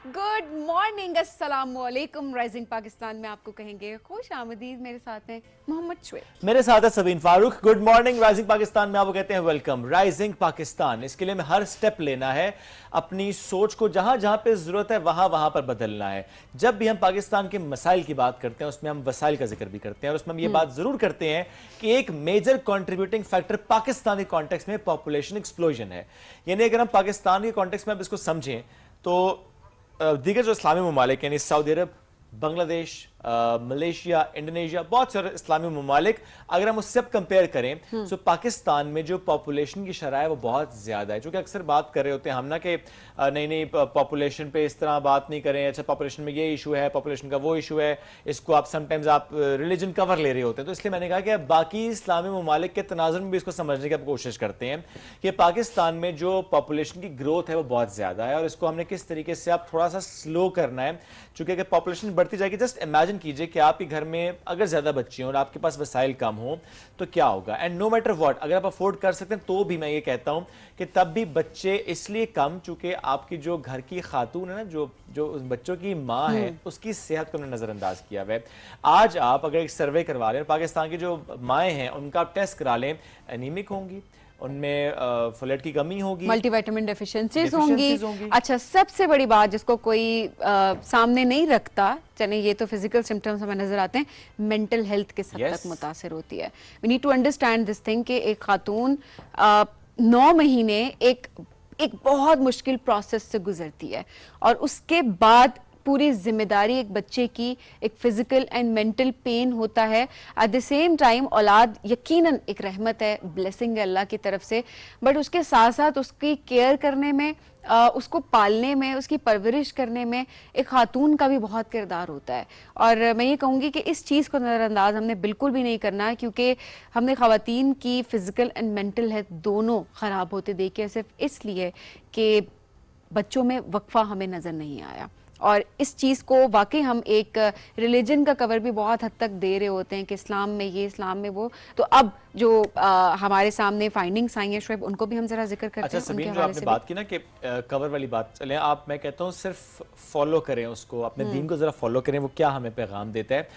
Good morning, अस्सलाम वालेकुम। Rising Pakistan में आपको कहेंगे खुश आमदीद। मेरे साथ हैं मोहम्मद शुएब, मेरे साथ है Sabeen Farooq. Good morning. Rising Pakistan में आपको कहते हैं वेलकम। राइजिंग पाकिस्तान, इसके लिए हमें हर स्टेप लेना है, अपनी सोच को जहां जहां पे जरूरत है वहां वहां पर बदलना है। जब भी हम पाकिस्तान के मसाइल की बात करते हैं उसमें हम वसाइल का जिक्र भी करते हैं, और उसमें हम ये बात जरूर करते हैं कि एक major contributing factor Pakistani context में पॉपुलेशन एक्सप्लोजन है। यानी अगर हम पाकिस्तान के कॉन्टेक्स्ट में अब इसको समझें तो दीगर जो इस्लामी ममालिक यानी सऊदी अरब, बांग्लादेश, मलेशिया, इंडोनेशिया, बहुत सारे इस्लामी ममालिक, अगर हम उससे कंपेयर करें तो पाकिस्तान में जो पॉपुलेशन की शरह है वो बहुत ज़्यादा है। चूँकि अक्सर बात कर रहे होते हैं हम ना कि नई नई पॉपुलेशन पे इस तरह बात नहीं करें, अच्छा पॉपुलेशन में ये इशू है, पॉपुलेशन का वो इशू है, इसको आप समटाइम्स आप रिलीजन कवर ले रहे होते हैं। तो इसलिए मैंने कहा कि बाकी इस्लामी ममालिक के तनाजुर में भी इसको समझने की आप कोशिश करते हैं कि पाकिस्तान में जो पॉपुलेशन की ग्रोथ है वो बहुत ज़्यादा है, और इसको हमने किस तरीके से आप थोड़ा सा स्लो करना है। चूँकि अगर पॉपुलेशन बढ़ती जाएगी, जस्ट इमेजिन कीजिए कि आपके घर में अगर ज्यादा बच्चे हों और आपके पास वसाइल कम हो तो क्या होगा। एंड नो मैटर व्हाट, अगर आप अफोर्ड कर सकते हैं तो भी मैं ये कहता हूं कि तब भी बच्चे इसलिए कम, चूंकि आपकी जो घर की खातून है ना, जो उस बच्चों की माँ है, उसकी सेहत को हमने नजरअंदाज किया हुआ है। आज आप अगर एक सर्वे करवा लें, पाकिस्तान की जो माएँ हैं उनका आप टेस्ट करा लें, एनीमिक होंगी, उनमें फोलेट की कमी होगी, मल्टीविटामिन डेफिशिएंसीज होंगी। अच्छा, सबसे बड़ी बात जिसको कोई सामने नहीं रखता, चलिए ये तो फिजिकल सिम्टम्स हमें नजर आते हैं, मेंटल हेल्थ के हद तक मुतासर होती है। We need to understand this thing कि एक खातून 9 महीने एक बहुत मुश्किल प्रोसेस से गुजरती है, और उसके बाद पूरी जिम्मेदारी एक बच्चे की एक फिजिकल एंड मेंटल पेन होता है। एट द सेम टाइम औलाद यकीनन एक रहमत है, ब्लेसिंग है अल्लाह की तरफ से, बट उसके साथ साथ उसकी केयर करने में, उसको पालने में, उसकी परवरिश करने में एक खातून का भी बहुत किरदार होता है। और मैं ये कहूँगी कि इस चीज़ को नज़रअंदाज हमने बिल्कुल भी नहीं करना, क्योंकि हमने ख़वातीन की फिजिकल एंड मेंटल हेल्थ दोनों ख़राब होते देखे, सिर्फ इसलिए कि बच्चों में वक्फा हमें नज़र नहीं आया। और इस चीज़ को वाकई हम एक रिलीजन का कवर भी बहुत हद तक दे रहे होते हैं कि इस्लाम में ये, इस्लाम में वो। तो अब जो हमारे सामने फाइंडिंग्स आई हैं शुएब, उनको भी हम जरा जिक्र करते हैं। अच्छा सबीन, जो आपने बात की ना कि कवर वाली बात, चले आप, मैं कहता हूँ सिर्फ फॉलो करें उसको, अपने दीन को जरा फॉलो करें। वो क्या हमें पैगाम देता है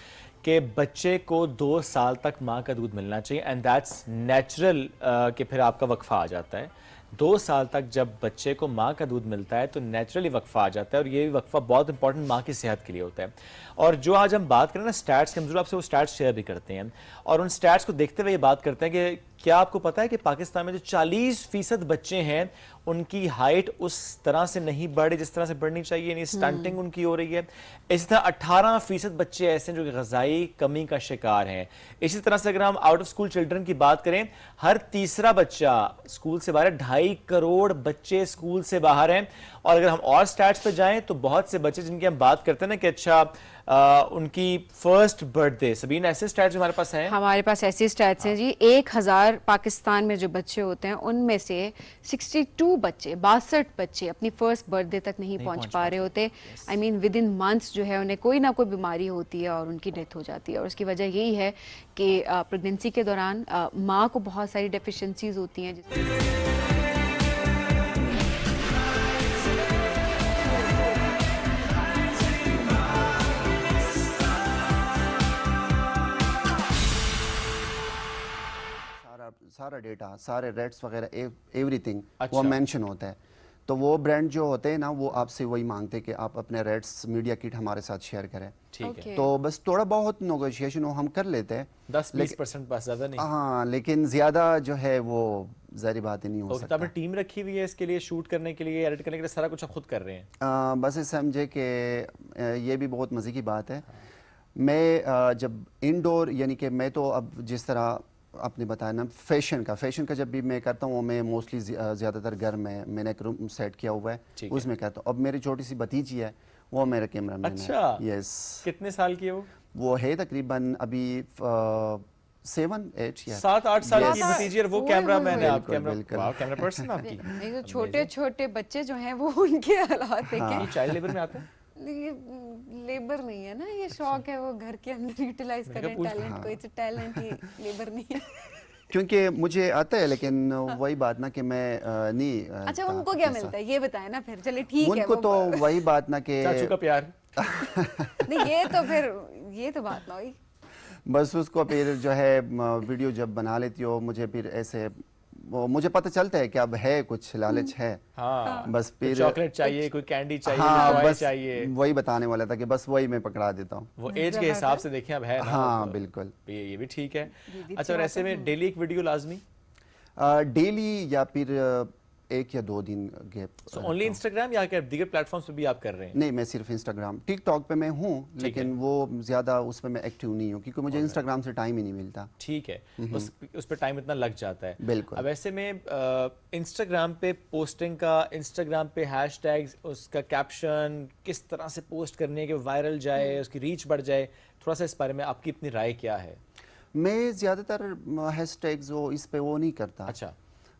कि बच्चे को 2 साल तक माँ का दूध मिलना चाहिए, एंड दैट्स नेचुरल, कि फिर आपका वक्फा आ जाता है। 2 साल तक जब बच्चे को माँ का दूध मिलता है तो नेचुरली वक्फा आ जाता है, और ये वक्फा बहुत इंपॉर्टेंट माँ की सेहत के लिए होता है। और जो आज हम बात करें ना स्टैट्स के, हम जरूर आपसे वो स्टैट्स शेयर भी करते हैं, और उन स्टैट्स को देखते हुए ये बात करते हैं कि क्या आपको पता है कि पाकिस्तान में जो 40% बच्चे हैं उनकी हाइट उस तरह से नहीं बढ़ रही जिस तरह से बढ़नी चाहिए, यानी स्टंटिंग उनकी हो रही है। इसी तरह 18% बच्चे ऐसे हैं जो कि ग़िज़ाई कमी का शिकार हैं। इसी तरह से अगर हम आउट ऑफ स्कूल चिल्ड्रन की बात करें, हर तीसरा बच्चा स्कूल से बाहर है, 2.5 करोड़ बच्चे स्कूल से बाहर हैं। और अगर हम और स्टैट्स पे जाएं तो बहुत से बच्चे जिनकी हम बात करते हैं ना कि अच्छा उनकी फर्स्ट बर्थडे, सबीन ऐसे स्टैट्स हमारे पास हैं? हमारे पास ऐसी स्टैट्स हैं जी, 1000 पाकिस्तान में जो बच्चे होते हैं उनमें से 62 बच्चे, 62 बच्चे अपनी फर्स्ट बर्थडे तक नहीं पहुंच पा रहे होते। I mean with in months जो है उन्हें कोई ना कोई बीमारी होती है और उनकी डेथ हो जाती है। और उसकी वजह यही है कि प्रेगनेंसी के दौरान माँ को बहुत सारी डेफिशिएंसीज होती हैं। सारा डेटा, सारे रेट्स वगैरह, एवरीथिंग अच्छा। वो मेंशन होता है। तो वो ब्रांड जो होते हैं ना, वो आपसे वही मांगते हैं कि आप अपने रेट्स मीडिया किट हमारे साथ शेयर करें। ठीक है। तो बस थोड़ा बहुत नेगोशिएशन हम कर लेते हैं, 10-20% बस, ज्यादा नहीं। हाँ, लेकिन ज्यादा जो है वो जारी बात ही नहीं हो सकता। आपने टीम रखी हुई है इसके लिए, शूट करने के लिए, एडिट करने के लिए, सारा कुछ आप खुद कर रहे हैं? बस समझे कि ये भी बहुत मज़े की बात है। मैं जब इंडोर, यानी कि मैं तो अब जिस तरह आपने बताया ना, फैशन का जब भी मैं करता हूँ, मैं मोस्टली ज़्यादातर घर में मैंने एक रूम सेट किया हुआ है, उसमें करता हूँ। अब मेरी छोटी सी भतीजी है, वो मेरा कैमरा मैन है। अच्छा, यस। कितने साल की है वो है तकरीबन अभी 7-8 साल की भतीजी, और वो कैमरा मैन है आप? कैमरा पर्सन आपकी? छोटे छोटे बच्चे जो हैं वो उनके हालात देखें। चाइल्ड लेबर में आते हैं? ये लेबर नहीं है ना, ये शौक है, वो घर के अंदर यूटिलाइज करें टैलेंट को, इट्स टैलेंट ही, लेबर नहीं है। क्योंकि मुझे आता है, लेकिन वही बात ना कि मैं नहीं अच्छा उनको क्या मिलता है ये बताएं ना फिर, चलिए ठीक है। उनको तो वही बात ना कि चाचू का प्यार। नहीं ये तो फिर ये तो बात ना हुई। बस उसको फिर जो है वीडियो जब बना लेती हो, मुझे फिर ऐसे वो मुझे पता चलता है कि अब है कुछ लालच है। हाँ, बस फिर चॉकलेट चाहिए, कोई कैंडी चाहिए, हाँ टॉय बस चाहिए। वही बताने वाला था कि बस वही मैं पकड़ा देता हूँ। वो एज के हिसाब से देखें अब है ना। हाँ अब बिल्कुल, ये भी ठीक है। ये भी अच्छा, और ऐसे में डेली एक वीडियो लाजमी? डेली या फिर 1 या 2 दिन गैप। सो ओनली इंस्टाग्राम या क्या दीगर प्लेटफॉर्म्स पे भी आप कर रहे हैं? नहीं, मैं सिर्फ इंस्टाग्राम, टिकटॉक पे मैं हूँ, लेकिन वो ज़्यादा उस पर मैं एक्टिव नहीं हूँ क्योंकि मुझे इंस्टाग्राम से टाइम ही नहीं मिलता। ठीक है, उस पर टाइम इतना लग जाता है। बिल्कुल। अब ऐसे में इंस्टाग्राम पे पोस्टिंग का, इंस्टाग्राम पे हैशटैग्स, उसका कैप्शन किस तरह से पोस्ट करनी है कि वायरल जाए, उसकी रीच बढ़ जाए, थोड़ा सा इस बारे में आपकी अपनी राय क्या है? मैं ज़्यादातर हैशटैग्स वो इस पे वो नहीं करता। अच्छा,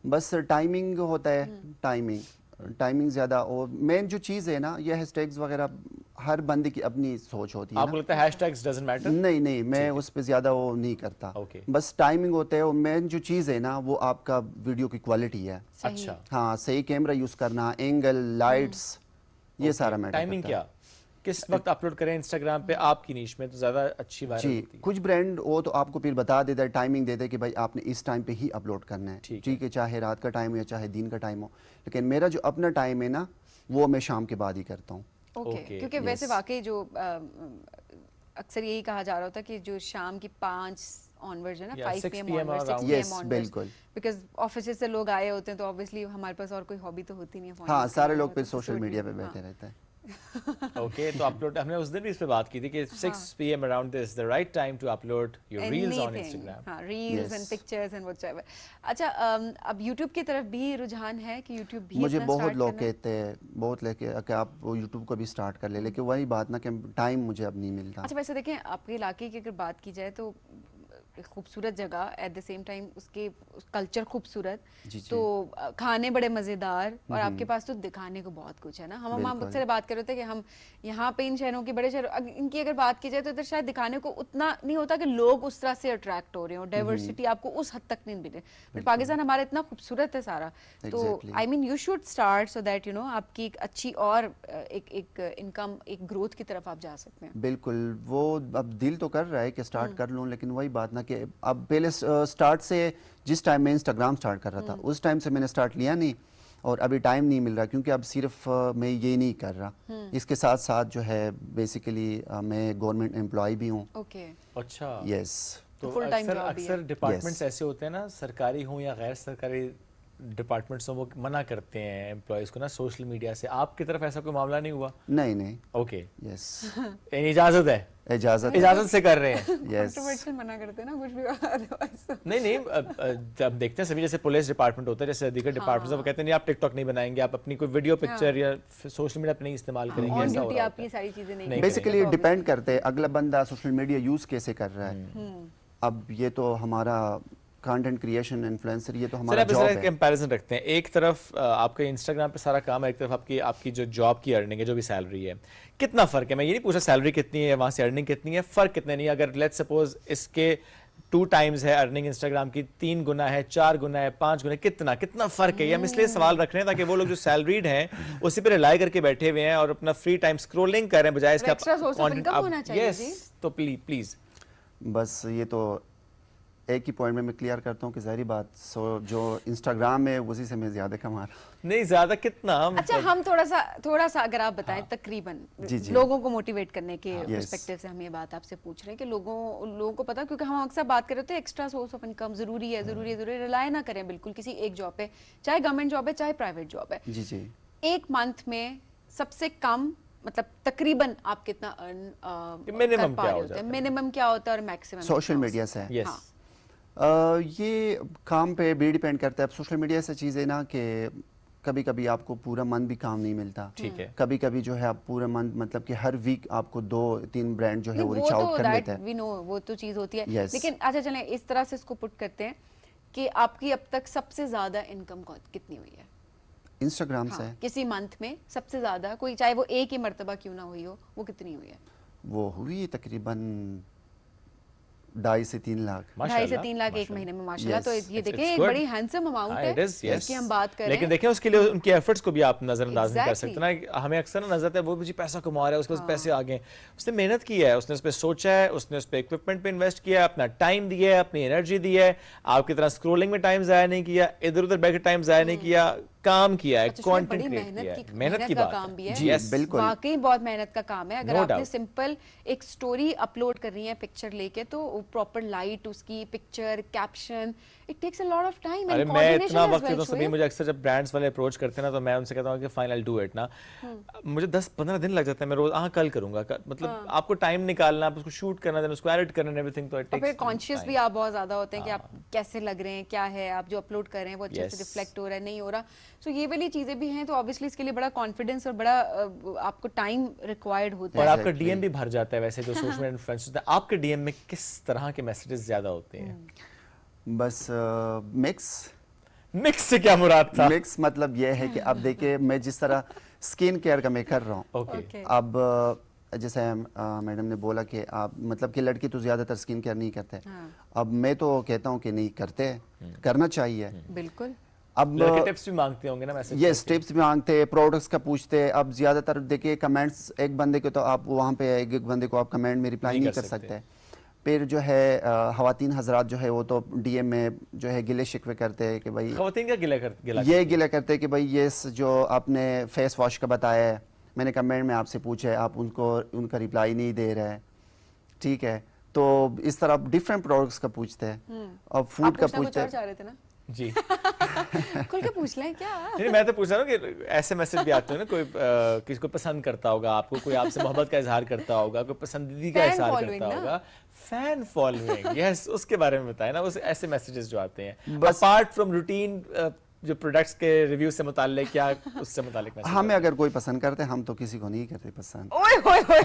बस टाइमिंग होता है, टाइमिंग ज़्यादा। और मेन जो चीज़ है ना, ये हैशटैग्स वगैरह हर बंदे की अपनी सोच होती है आपको ना। लगता है हैशटैग्स डजंट मैटर? नहीं नहीं, मैं उस पे ज़्यादा वो नहीं करता। Okay. बस टाइमिंग होता है, और मेन जो चीज़ है ना वो आपका वीडियो की क्वालिटी है। अच्छा, हाँ, सही कैमरा यूज़ करना, एंगल, लाइट्स, ये सारा मैटर टाइमिंग करता है। क्या, किस वक्त अपलोड करें इंस्टाग्राम पे आपकी नीश में तो ज्यादा अच्छी वायरल जी, होती है? कुछ ब्रांड वो तो आपको फिर बता देता है, टाइमिंग देता है कि भाई आपने इस टाइम पे ही अपलोड करना है। ठीक है, चाहे रात का टाइम हो या चाहे दिन का टाइम हो, लेकिन मेरा जो अपना टाइम है ना वो मैं शाम के बाद ही करता हूँ। ओके, क्योंकि वैसे वाकई जो अक्सर यही कहा जा रहा होता है कि जो शाम की 5 ऑनवर्ड्स है ना, 5 6 PM PM onwards, 6 around. Yes, PM onwards, बिल्कुल। बिकॉज ऑफिस से लोग आए होते हैं तो ऑब्वियसली हमारे पास और कोई हॉबी तो होती नहीं है phone हाँ, use सारे करने लोग का, फिर तो सोशल would मीडिया be- पे बैठे हाँ। रहते हैं। ओके, तो अपलोड हमने उस दिन भी इस पे बात की थी कि 6 PM around this the right time to upload your reels on Anything, Instagram. हाँ, reels and Yes. Pictures and whatever. अच्छा, अब यूट्यूब की तरफ भी रुझान है कि यूट्यूब भी मुझे अपना बहुत स्टार्ट लोग करना है? कहते हैं, बहुत लेके कि आप यूट्यूब को भी स्टार्ट कर ले, लेकिन वही बात ना कि टाइम मुझे अब नहीं मिलता। अच्छा, वैसे देखें आपके इलाके की अगर बात की जाए तो एक खूबसूरत जगह, एट द सेम टाइम उसके कल्चर खूबसूरत, जी, जी। तो खाने बड़े मज़ेदार, और आपके पास तो दिखाने को बहुत कुछ है ना। हम बिल्कुल। अक्सर बात कर रहे थे कि हम यहाँ पे इन शहरों के बड़े शहर इनकी अगर बात की जाए तो इधर शायद दिखाने को उतना नहीं होता कि लोग उस तरह से अट्रैक्ट हो रहे हो, डाइवर्सिटी आपको उस हद तक नहीं मिले। बट पाकिस्तान हमारा इतना खूबसूरत है सारा, तो Exactly. I mean you should start so that you know आपकी एक अच्छी और एक इनकम, एक ग्रोथ की तरफ आप जा सकते हैं। बिल्कुल, वो अब दिल तो कर रहा है कि स्टार्ट कर लूं, लेकिन वही बात ना कि अब पहले स्टार्ट से, जिस टाइम मैं इंस्टाग्राम स्टार्ट कर रहा था उस टाइम से मैंने स्टार्ट लिया नहीं, और अभी टाइम नहीं मिल रहा क्योंकि अब सिर्फ मैं ये नहीं कर रहा, इसके साथ साथ जो है बेसिकली मैं गवर्नमेंट एम्प्लॉय भी हूँ। ओके, अच्छा, yes. तो full time अक्सर job भी है। अक्सर डिपार्टमेंट्स ऐसे होते हैं ना, सरकारी हो या गैर सरकारी डिपार्टमेंट्स हो, वो मना करते हैं एम्प्लॉयज को ना सोशल मीडिया से। आपकी तरफ ऐसा कोई मामला नहीं हुआ? नहीं नहीं, ओके, यस, इजाजत है, इजाजत से कर रहे हैं। यस, कंट्रोवर्शियल मना करते हैं ना कुछ भी otherwise। नहीं नहीं, जब देखते हैं सभी, जैसे पुलिस डिपार्टमेंट होता है, जैसे दीगर डिपार्टमेंट्स, वो कहते हैं नहीं आप टिकटॉक नहीं बनाएंगे, आप अपनी कोई वीडियो पिक्चर या सोशल मीडिया पे नहीं इस्तेमाल करेंगे, ऑन ऐसा हो ड्यूटी रहा आप होता ये है। सारी चीजें नहीं नहीं बेसिकली तो डिपेंड करते हैं अगला बंदा सोशल मीडिया यूज कैसे कर रहा है। अब ये तो हमारा कंटेंट क्रिएशन इन्फ्लुएंसर, ये तो सर हमारा आप जॉब इस है। कंपैरिजन रखते हैं, एक तरफ आपके इंस्टाग्राम पे सारा काम है, एक तरफ आपकी आपकी जो जॉब की अर्निंग है, जो भी सैलरी है, कितना फर्क है? मैं ये नहीं पूछा सैलरी कितनी है, वहाँ से अर्निंग कितनी है, फर्क कितने नहीं, अगर लेट्स सपोज इसके 2 टाइम्स है अर्निंग इंस्टाग्राम की, 3 गुना है, 4 गुना है, 5 गुना, कितना फर्क है? ये हम इसलिए सवाल रख रहे हैं ताकि वो लोग जो सैलरीड हैं उसी पर रिलाई करके बैठे हुए हैं और अपना फ्री टाइम स्क्रोलिंग कर रहे हैं, बजाय इसके extra source of income होना चाहिए जी। तो प्लीज बस ये तो एक ही पॉइंट में मैं क्लियर करता हूँ कि जाहिर बात, जो इंस्टाग्राम है उसी से मैं ज़्यादा कमा रहा हूँ। नहीं, ज्यादा कितना? अच्छा, हम थोड़ा सा अगर आप बताएं तकरीबन जी, जी। लोगों को मोटिवेट करने के Yes. पर्सपेक्टिव से हम ये बात आपसे पूछ रहे हैं कि लोगों को पता, क्योंकि हम अक्सर बात कर रहे थे एक्स्ट्रा सोर्स ऑफ इनकम जरूरी है, रिलाय ना करें बिल्कुल किसी एक जॉब पे, चाहे गवर्नमेंट जॉब है चाहे प्राइवेट जॉब है। जी जी, एक मंथ में सबसे कम मतलब तकरीबन आप कितना अर्न मिनिमम क्या हो जाता है? मिनिमम क्या होता है और मैक्सिमम सोशल मीडिया से है। यस, ये काम पे भी डिपेंड करता है। अब सोशल मीडिया से चीज़ है ना कि कभी कभी आपको पूरा मंथ भी काम नहीं मिलता, ठीक है। कभी कभी जो है आप पूरा मंथ, मतलब कि हर वीक आपको 2-3 ब्रांड जो है वो रीच आउट कर लेते हैं। वी नो, वो तो चीज होती है। Yes. लेकिन अच्छा चलें इस तरह से इसको पुट करते हैं कि आपकी अब तक सबसे ज्यादा इनकम कितनी हुई है इंस्टाग्राम से हाँ, किसी मंथ में सबसे ज्यादा, कोई चाहे वो एक ही मर्तबा क्यों ना हुई हो, वो कितनी हुई है? वो हुई तकरीबन 2.5 से 3 लाख। 2.5 से 3 लाख एक महीने में माशाल्लाह। तो ये देखें एक बड़ी हैंडसम अमाउंट है जिसकी हम बात कर रहे हैं। लेकिन देखें उसके लिए उनके एफर्ट्स को भी आप नजरअंदाज नहीं कर सकते ना। हमें अक्सर ना नजर आता है वो जी पैसा कमा रहा है, उसके पास पैसे आ गए। उसने मेहनत की है, उसने उस पर सोचा है, उसने उस पर इक्विपमेंट पे इन्वेस्ट किया है, अपना टाइम दिया है, अपनी एनर्जी दी है। आपकी तरह स्क्रोलिंग में टाइम जाया नहीं किया, इधर उधर बैठ के टाइम जाया नहीं किया, काम किया है, कंटेंट क्रिएट किया है। मेहनत की बात काम भी है। जी बिल्कुल, वाकई बहुत मेहनत का काम है। अगर आपने सिंपल एक स्टोरी अपलोड कर रही है पिक्चर लेके, तो प्रॉपर लाइट, उसकी picture, caption, it takes a lot of time. अरे मैं इतना वक्त देता हूं सभी, मुझे अक्सर जब ब्रांड्स वाले अप्रोच करते हैं ना, तो मैं उनसे कहता हूं कि फाइन आई डू इट ना। मुझे 10-15 दिन लग जाते हैं, मैं रोज कल करूंगा। मतलब आपको टाइम निकालना, उसको शूट करना, देन उसको एडिट करना, एवरीथिंग। तो इट टेक्स, फिर कॉन्शियस भी आप बहुत ज्यादा होते हैं कि आप कैसे लग रहे हैं, क्या है आप जो अपलोड कर रहे हैं वो अच्छे से रिफ्लेक्ट हो रहा है, नहीं हो रहा। सो ये वाली चीजें भी हैं। तो ऑब्वियसली इसके लिए बड़ा कॉन्फिडेंस और बड़ा आपको टाइम रिक्वायर्ड होता है। और आपका डीएम भी भर जाता है वैसे जो सोशल मीडिया इन्फ्लुएंसर्स हैं। आपके डीएम में किस तरह के मैसेजेस ज्यादा होते हैं? बस मिक्स से क्या मुराद था? मिक्स मतलब ये है कि अब देखिए मैं जिस तरह स्किन केयर का मैं कर रहा हूँ, अब जैसे मैडम ने बोला कि आप मतलब कि लड़की तो ज्यादातर स्किन केयर नहीं करते। अब मैं तो कहता हूँ कि नहीं करते, करना चाहिए बिल्कुल। अब टिप्स भी मांगते होंगे ना मैसेज? यस, टिप्स भी मांगते, प्रोडक्ट्स का पूछते। अब ज्यादातर देखिए कमेंट्स, एक बंदे के तो आप वहाँ पे एक बंदे को आप कमेंट में रिप्लाई नहीं कर सकते। फिर जो है खवातीन हजरात जो है वो तो डीएम में जो है गिले शिकवे करते हैं कि भाई खवातीन का गिला करते हैं कि भाई ये जो आपने फेस वॉश का बताया है, मैंने कमेंट में आपसे पूछा है, आप उनका रिप्लाई नहीं दे रहे हैं, ठीक है। तो इस तरह डिफरेंट प्रोडक्ट्स का पूछते हैं और फूड का पूछते हैं जी। खुल के पूछ लें क्या? नहीं, मैं तो पूछ रहा हूँ कि ऐसे मैसेज भी आते हैं ना, कोई किसी को पसंद करता होगा आपको, कोई आपसे मोहब्बत का इजहार करता होगा, कोई पसंदीदी का इजहार करता होगा, फैन फॉलोइंग, यस, उसके बारे में बताएं ना। उस ऐसे मैसेजेस जो आते हैं अपार्ट फ्रॉम रूटीन जो प्रोडक्ट्स के रिव्यू से मुताल्लिक, क्या उससे मुताल्लिक मैसेज? हमें अगर कोई पसंद करते, हम तो किसी को नहीं करते पसंद। ओए होए होए।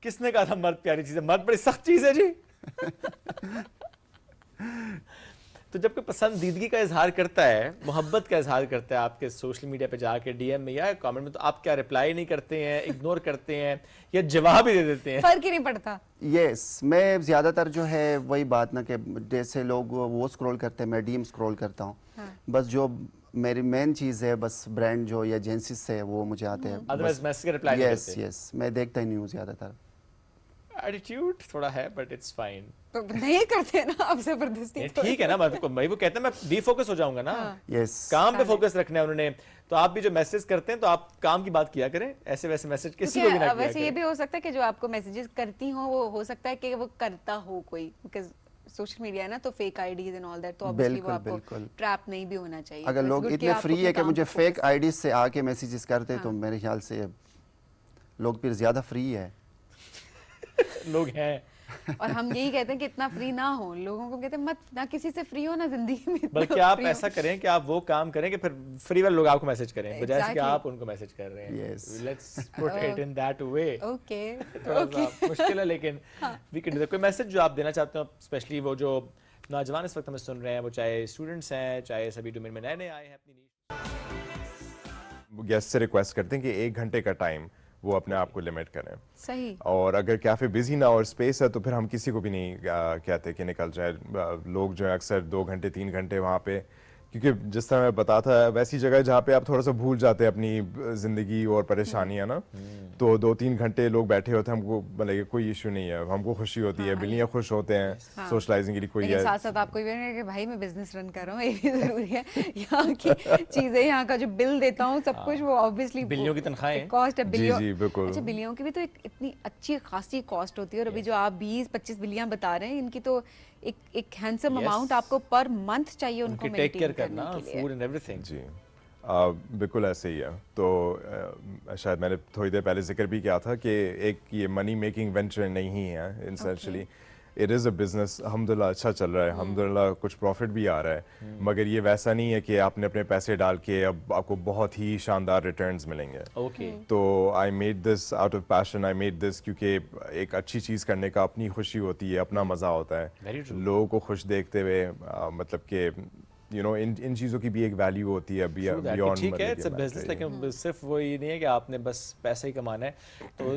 किसने कहा था मर्द प्यारी चीज है? मर्द बड़ी सख्त चीज है जी। तो जब कोई पसंदीदगी का इजहार करता है, मोहब्बत का इजहार करता है आपके सोशल मीडिया पे जाके डीएम में या कमेंट में, तो आप क्या रिप्लाई नहीं करते हैं, इग्नोर करते हैं या जवाब ही दे देते हैं? फर्क ही नहीं पड़ता। यस, मैं ज्यादातर जो है वही बात ना कि जैसे लोग वो स्क्रॉल करते हैं, मैं डीएम स्क्रॉल करता हूँ। बस जो मेरी मेन चीज है, बस ब्रांड जो या एजेंसीज से वो मुझे आते हैं। अदरवाइज मैसेज के रिप्लाई नहीं यस करते? यस, मैं देखता ही नहीं हूँ ज्यादातर। एटीट्यूड थोड़ा है बट इट्स फाइन। तो नहीं करते ना आप जबरदस्ती? ठीक है ना, मैं वो कहता है मैं डीफोकस हो जाऊंगा ना। यस, काम पे फोकस रखना है उन्होंने। तो आप भी जो मैसेज करते हैं तो आप काम की बात किया करें, ऐसे वैसे मैसेज किसी को भी ना किया वैसे ये करें। भी हो सकता है कि जो आपको मैसेजेस करती हो वो हो सकता है कि वो करता हो कोई, बिकॉज सोशल मीडिया है ना, तो fake IDs and all that, तो ऑब्वियसली वो आपको ट्रैप नहीं भी होना चाहिए। अगर लोग इतने फ्री है कि मुझे फेक आईडी से आके मैसेजेस करते, तो मेरे ख्याल से लोग फिर ज्यादा फ्री है। लोग हैं। और हम यही कहते हैं कि इतना फ्री ना हो, लोगों को कहते हैं मत ना किसी से फ्री हो ना जिंदगी में। बल्कि आप ऐसा करें कि आप वो काम करें कि फिर फ्री वाले लोग आपको मैसेज करें, बजाय से कि आप उनको मैसेज कर रहे हैं। Yes. Let's put it in that way. Okay थोड़ा सा मुश्किल है लेकिन वी कैन डू। कोई मैसेज जो आप देना चाहते हो, स्पेशली वो जो नौजवान इस वक्त हमें सुन रहे हैं, वो चाहे स्टूडेंट्स हैं, चाहे सभी डोमेन में नए नए आए हैं अपनी गेस्ट से रिक्वेस्ट करते हैं कि 1 घंटे का टाइम वो अपने आप को लिमिट करें। सही। और अगर कैफे बिजी ना और स्पेस है तो फिर हम किसी को भी नहीं कहते कि निकल जाए। लोग जो है अक्सर 2 घंटे 3 घंटे वहाँ पे, क्योंकि जिस तरह मैं बताता है वैसी जगह जहाँ पे आप थोड़ा सा भूल जाते हैं अपनी जिंदगी और परेशानियाँ ना, तो 2-3 घंटे लोग बैठे होते हैं, हमको मतलब कोई इशू नहीं है, हमको खुशी होती है, बिल्लियाँ खुश होते हैं, सोशलाइजिंग के लिए कोई है। साथ साथ आपको ये कि भाई मैं बिजनेस रन कर रहा हूँ, ये भी जरूरी है। यहाँ की चीजें, यहाँ का जो बिल देता हूँ सब कुछ, वो ऑब्वियसली बिल्लियों की तनख्वाहें कॉस्ट है। बिलियों, जी बिल्कुल। अच्छा बिलियों की भी तो एक इतनी अच्छी खासी कॉस्ट होती है, और अभी जो आप 20-25 बिलियाँ बता रहे हैं, इनकी तो एक हैंडसम अमाउंट आपको पर मंथ चाहिए उनको टेक केयर मेंटेन करना, करने के लिए। Food and everything. जी बिल्कुल ऐसे ही है। तो शायद मैंने थोड़ी देर पहले जिक्र भी किया था कि एक ये मनी मेकिंग वेंचर नहीं है, essentially it is a business. अल्हम्दुलिल्लाह अच्छा चल रहा है, अल्हम्दुलिल्लाह कुछ प्रॉफिट भी आ रहा है, मगर ये वैसा नहीं है कि आपने अपने पैसे डाल के अब आपको बहुत ही शानदार रिटर्न्स मिलेंगे। ओके। तो I made this out of passion, I made this क्योंकि एक अच्छी चीज़ करने का अपनी खुशी होती है, अपना मज़ा होता है, लोगों को खुश देखते हुए, मतलब कि यू नो इन चीज़ों की भी एक वैल्यू होती है बियॉन्ड। ठीक है, इट्स अ बिजनेस, लेकिन सिर्फ वो ये नहीं है कि आपने बस पैसा ही कमाना है, तो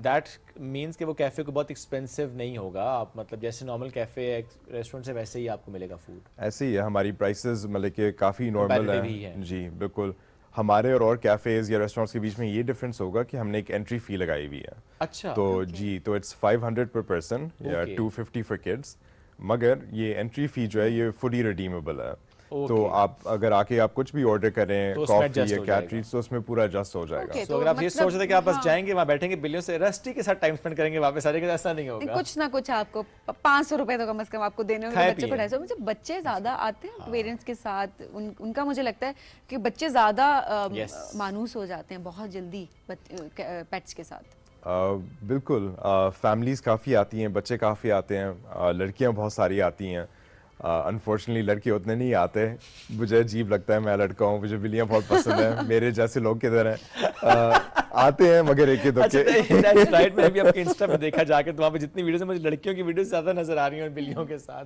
दैट मीन्स कि वो कैफ़े को बहुत एक्सपेंसिव नहीं होगा। आप मतलब जैसे नॉर्मल कैफ़े रेस्टोरेंट से वैसे ही आपको मिलेगा फूड। ऐसे ही है, हमारी प्राइसेस मतलब कि काफ़ी नॉर्मल Competitive ही है है। जी बिल्कुल। हमारे और कैफ़ेज़ या रेस्टोरेंट्स के बीच में ये डिफरेंस होगा कि हमने एक एंट्री फ़ी लगाई हुई है। अच्छा, तो जी, तो इट्स 500 पर पर्सन या Okay. 250 फॉर किड्स, मगर ये एंट्री फ़ी जो है ये फुली रिडीमेबल है। तो Okay. आप अगर आके आप कुछ भी ऑर्डर करें, तो उसमें कॉफ़ी adjust या हो कैट जाएगा। ट्रीट्स, तो उसमें पूरा एडजस्ट हो जाएगा। Okay, तो अगर आप ये सोच रहे थे कि आप बस हाँ। जाएंगे वहाँ बैठेंगे बिल्लियों से रस्टी के साथ टाइम स्पेंड करेंगे वापस आ जाएंगे, तो ऐसा नहीं नहीं, होगा। कुछ ना कुछ आपको 500 रुपए तो कम से कम आपको देने होंगे खाए बच्चे को पिए। 250। मुझे बच्चे ज्यादा आते हैं पेरेंट्स के साथ, उनका मुझे लगता है कि बच्चे ज्यादा Yes. मानूस हो जाते हैं बहुत जल्दी पेट्स के साथ। बिल्कुल, फैमिलीज़ काफ़ी आती हैं, बच्चे काफ़ी आते हैं, लड़कियां बहुत सारी आती हैं। अनफॉर्चुनेटली लड़के उतने नहीं आते। मुझे अजीब लगता है, मैं लड़का हूँ, मुझे बिल्लियाँ बहुत पसंद हैं। मेरे जैसे लोग किधर हैं? आते हैं मगर एक अच्छा, दुक्के। That's right. मैंने भी आपके इंस्टा पे देखा जाके, तो वहाँ पे जितनी वीडियोस हैं मुझे लड़कियों की वीडियोस ज्यादा नजर आ रही हैं बिल्लियों के साथ।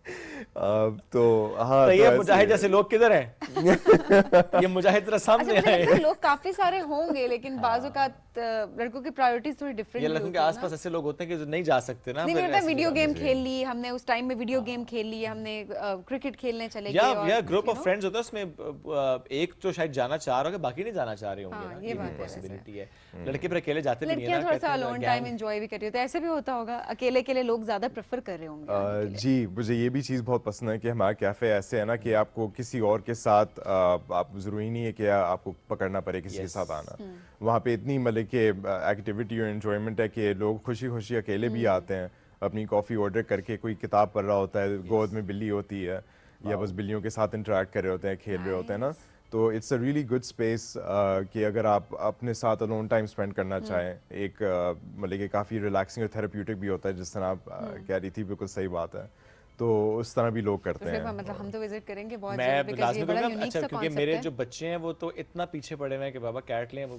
तो हाँ, तो तो ये ऐसे मुजाहिद जैसे लोग किधर हैं? ये मुजाहिद जरा अच्छा, सामने मुझे लगता है आए। लोग काफी सारे होंगे, लेकिन बाजू का लड़कों की प्रायोरिटीज थोड़ी ये डिफरेंट लड़कों के आसपास ऐसे लोग होते हैं कि जो नहीं जा सकते ना, नहीं, फिर मेरे लगता है ऐसी वीडियो जगह। गेम खेल ली हमने, उस टाइम में वीडियो गेम खेल ली हमने, क्रिकेट खेलने चले या गए, और group you of know, friends होता है, उसमें एक तो शायद जाना चाह रहा होगा, बाकी नहीं जाना चाह रहे होंगे हाँ, ना, ये ये भी बात है पॉसिबिलिटी है। लड़के फिर अकेले जाते भी नहीं है लड़कियां ना, थोड़ा कहते सा हैं अलोन gang- टाइम एंजॉय भी कर रही होती है, ऐसे भी होता होगा, अकेले के लिए लोग ज्यादा प्रेफर कर रहे होंगे आने के लिए। जी, मुझे ये भी चीज़ बहुत पसंद है कि हमारा कैफ़े ऐसे है ना कि आपको किसी और के साथ आप ज़रूरी नहीं है कि आपको पकड़ना पड़े किसी के Yes. साथ आना। वहाँ पे इतनी मतलब कि एक्टिविटी और एंजॉयमेंट है कि लोग खुशी खुशी अकेले भी आते हैं, अपनी कॉफ़ी ऑर्डर करके, कोई किताब पढ़ रहा होता है, गोद में बिल्ली होती है, या बस बिल्लियों के साथ इंटरेक्ट कर रहे होते हैं, खेल रहे होते हैं ना। तो it's a really good space कि अगर आप अपने साथ अलोन टाइम स्पेंड करना चाहें, एक मतलब कि काफ़ी रिलैक्सिंग और थेरेप्यूटिक भी होता है, जिस तरह आप कह रही थी, बिल्कुल सही बात है। तो उस तरह भी लोग तो करते फिर हैं। मतलब हम तो विजिट करेंगे बहुत मैं जल्द, because ये लाजमी बड़ा कहूँगा, यूनिक अच्छा, सा क्योंकि कॉन्सेप्ट मेरे है। जो बच्चे हैं वो तो इतना पीछे पड़े हुए हैं कि बाबा कैट लें, वो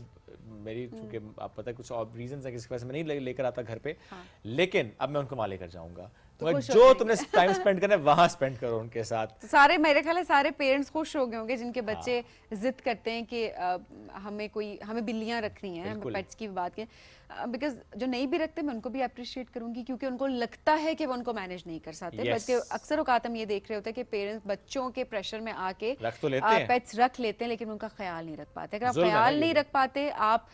मेरी चूंकि आप पता है कुछ और रीजंस है कि इसकी वजह से मैं नहीं लेकर आता घर पे, लेकिन अब मैं उनको वहाँ लेकर जाऊंगा। तो मगर खुश हो जो जाएंगे। तुमने टाइम स्पेंड करना है वहाँ स्पेंड करो उनके साथ। तो सारे, मेरे ख्याल है सारे पेरेंट्स खुश हो गए होंगे जिनके हाँ। बच्चे जिद करते हैं कि हमें बिल्लियां रखनी है, बिल्कुल। पेट्स की भी बात की, बिकॉज जो नहीं भी रखते मैं उनको भी अप्रिशिएट करूंगी, क्योंकि उनको लगता है कि वो उनको मैनेज नहीं कर सकते। Yes. बल्कि अक्सर औकात हम ये देख रहे होते हैं कि पेरेंट्स बच्चों के प्रेशर में आके रख तो लेते हैं। पेट्स रख लेते हैं, लेकिन उनका ख्याल नहीं रख पाते। अगर आप जुल्म है ना ख्याल ये नहीं भी। रख पाते, आप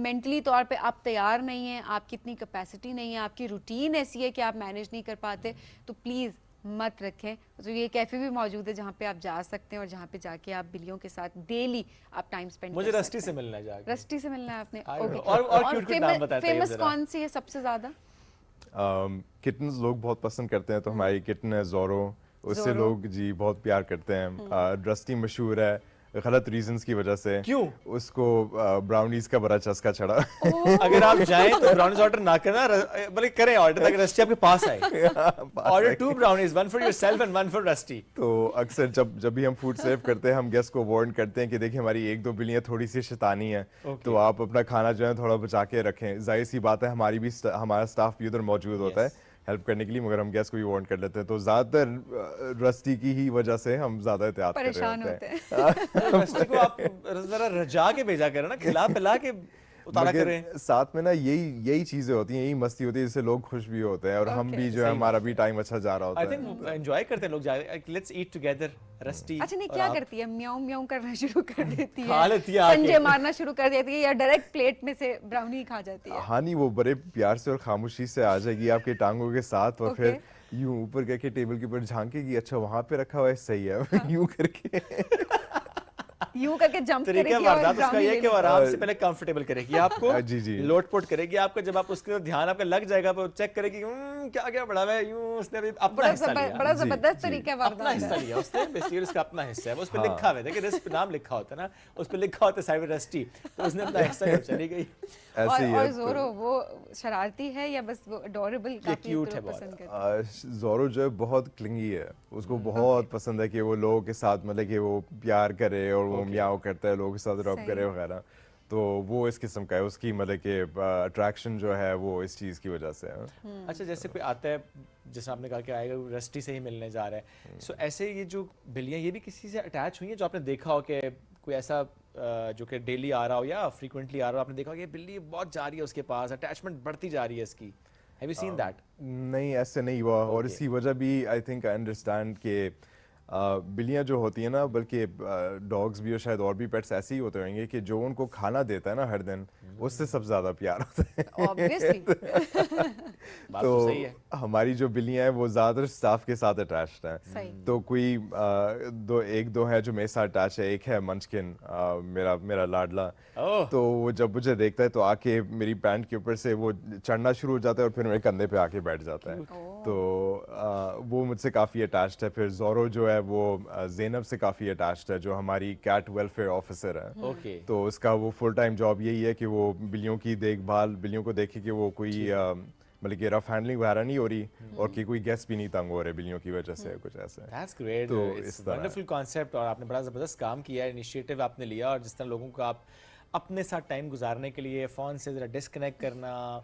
मेंटली तौर पे आप तैयार नहीं हैं, आपकी इतनी कैपेसिटी नहीं है, आपकी रूटीन ऐसी है कि आप मैनेज नहीं कर पाते, तो प्लीज़ मत रखें। तो ये कैफे भी मौजूद है जहाँ पे आप जा सकते हैं, और जहाँ पे जाके आप बिल्लियों के साथ डेली आप टाइम स्पेंड मुझे कर रस्टी सकते से हैं। मिलना है जाके। रस्टी से मिलना है आपने? I don't okay. know. और cute-cute नाम बताते हैं फेमस जरा। कौन सी है सबसे ज्यादा? किटन्स लोग बहुत पसंद करते हैं, तो हमारी किटन है ज़ोरो, उससे ज़ोरो। लोग जी बहुत प्यार करते हैं। रस्टी मशहूर है गलत रीजंस की वजह से। क्यों? उसको ब्राउनीज का बड़ा चस्का चढ़ा। अगर आप जाएं तो ब्राउनीज ऑर्डर ना करना, बल्कि करें ऑर्डर ताकि रस्टी आपके पास आए। Order 2 brownies, 1 for yourself and 1 for rusty. तो अक्सर जब भी हम फूड सर्व करते हैं, हम गेस्ट को वार्न करते हैं कि देखिए हमारी 1-2 बिल्लियाँ थोड़ी सी शैतानी है, तो आप अपना खाना जो है थोड़ा बचा के रखें। जाहिर सी बात है, हमारा स्टाफ भी उधर मौजूद होता है हेल्प करने के लिए, मगर हम गेस्ट को भी वार्न कर लेते हैं। तो ज्यादातर रस्टी की ही वजह से हम ज्यादा एहतियात कर रहे परेशान होते हैं। होते हैं। रस्टी को आप जरा रजा के भेजा करें ना, खिला पिला के उतारा मगर करें। साथ में ना यही चीजें होती हैं, यही मस्ती होती है, जिससे लोग खुश भी होते हैं, और हम Okay. भी जो है सही हमारा भी टाइम अच्छा जा रहा होता आई है। थिंक एंजॉय करते हैं लोग, लेट्स ईट टुगेदर रस्टी। अच्छा, नहीं और क्या आप- करती है? म्याऊं म्याऊं करना शुरू कर देती खा लेती है आके। पंजे मारना शुरू कर देती है, या डायरेक्ट प्लेट में से ब्राउनी खा जाती है? हाँ नहीं, वो बड़े प्यार से और खामोशी से आ जाएगी आपके टांगों के साथ, और फिर Okay. यूं ऊपर करके टेबल के ऊपर झांकेगी, अच्छा वहां पे रखा हुआ है, सही है। यूं करके यूं करके जंप तरीका करेगी और वारदात उसका ब्राउनी ये है ले कि वो लेगी। आराम से पहले कंफर्टेबल करेगी आपको, जी, जी। लोटपोट करेगी आपको। जब आप उसके ध्यान आपका लग जाएगा तो चेक करेगी क्या क्या बड़ा है, यूं उसने अभी अपना बड़ा हिस्सा लिया। बड़ा जी, जबरदस्त जी। तरीका है अपना वारदात हिस्सा है। लिया उसने, बेसिकली उसका अपना हिस्सा है। वो उस पे हाँ। लिखा हुआ है, देखिए रिस्क पे नाम लिखा होता है ना, उस पे लिखा होता है साइड में रस्टी, तो उसने अपना हिस्सा लिया, चली गई। ऐसे ही और है। ज़ोरो वो शरारती है या बस वो अडोरेबल, काफी cute है लोग बहुत। पसंद करते हैं? ज़ोरो जो है बहुत क्लिंगी है, उसको बहुत पसंद है कि वो लोगों के साथ मतलब कि वो प्यार करे, और वो Okay. म्याऊं करता है, लोगों के साथ रब सही। करे वगैरह। तो वो इस किस्म का है, उसकी मतलब कि अट्रैक्शन जो है वो इस चीज़ की वजह से है। अच्छा, जैसे कोई आता है, जैसे आपने कहा कि आएगा रस्टी से ही मिलने जा रहा है, सो ऐसे ये जो बिल्लियाँ ये भी किसी से अटैच हुई हैं जो आपने देखा हो कि कोई ऐसा जो कि डेली आ रहा हो या फ्रीक्वेंटली आ रहा हो, आपने देखा हो कि ये बिल्ली बहुत जा रही है उसके पास, अटैचमेंट बढ़ती जा रही है इसकी, हैव यू सीन दैट? नहीं, ऐसे नहीं हुआ। और इसकी वजह भी आई थिंक आई अंडरस्टैंड कि बिल्लियाँ जो होती हैं ना, बल्कि डॉग्स भी और शायद और भी पेट्स ऐसे ही होते होंगे कि जो उनको खाना देता है ना हर दिन, उससे सब ज़्यादा प्यार होता है। ऑब्वियसली। बात तो सही है। हमारी जो बिल्लियाँ हैं वो ज़्यादातर स्टाफ के साथ अटैच्ड हैं। सही। तो कोई एक दो है जो मेरे साथ अटैच है, एक है मंचकिन, मेरा लाडला। ओह। तो वो जब मुझे देखता है तो आके मेरी पैंट के ऊपर से वो चढ़ना शुरू हो जाता है और फिर मेरे कंधे पे आके बैठ जाता है। तो वो मुझसे काफ़ी अटैच्ड है। फिर जोरो जो है वो ज़ैनब से काफ़ी अटैच्ड है, जो हमारी कैट वेलफेयर ऑफिसर है। ओके। तो उसका वो फुल टाइम जॉब यही है कि वो बिल्लियों की देखभाल, बिल्लियों को देखे कि वो कोई मतलब कि रफ हैंडलिंग वगैरह नहीं हो रही और कि कोई गेस्ट भी नहीं तंग हो रहे बिल्लियों की वजह से, कुछ ऐसा है। दैट्स ग्रेट, तो इट्स इस तरह वंडरफुल कॉन्सेप्ट, और आपने बड़ा ज़बरदस्त काम किया है, इनिशिएटिव आपने लिया, और जिस तरह लोगों को आप अपने साथ टाइम गुजारने के लिए फ़ोन से ज़रा डिस्कनेक्ट करना,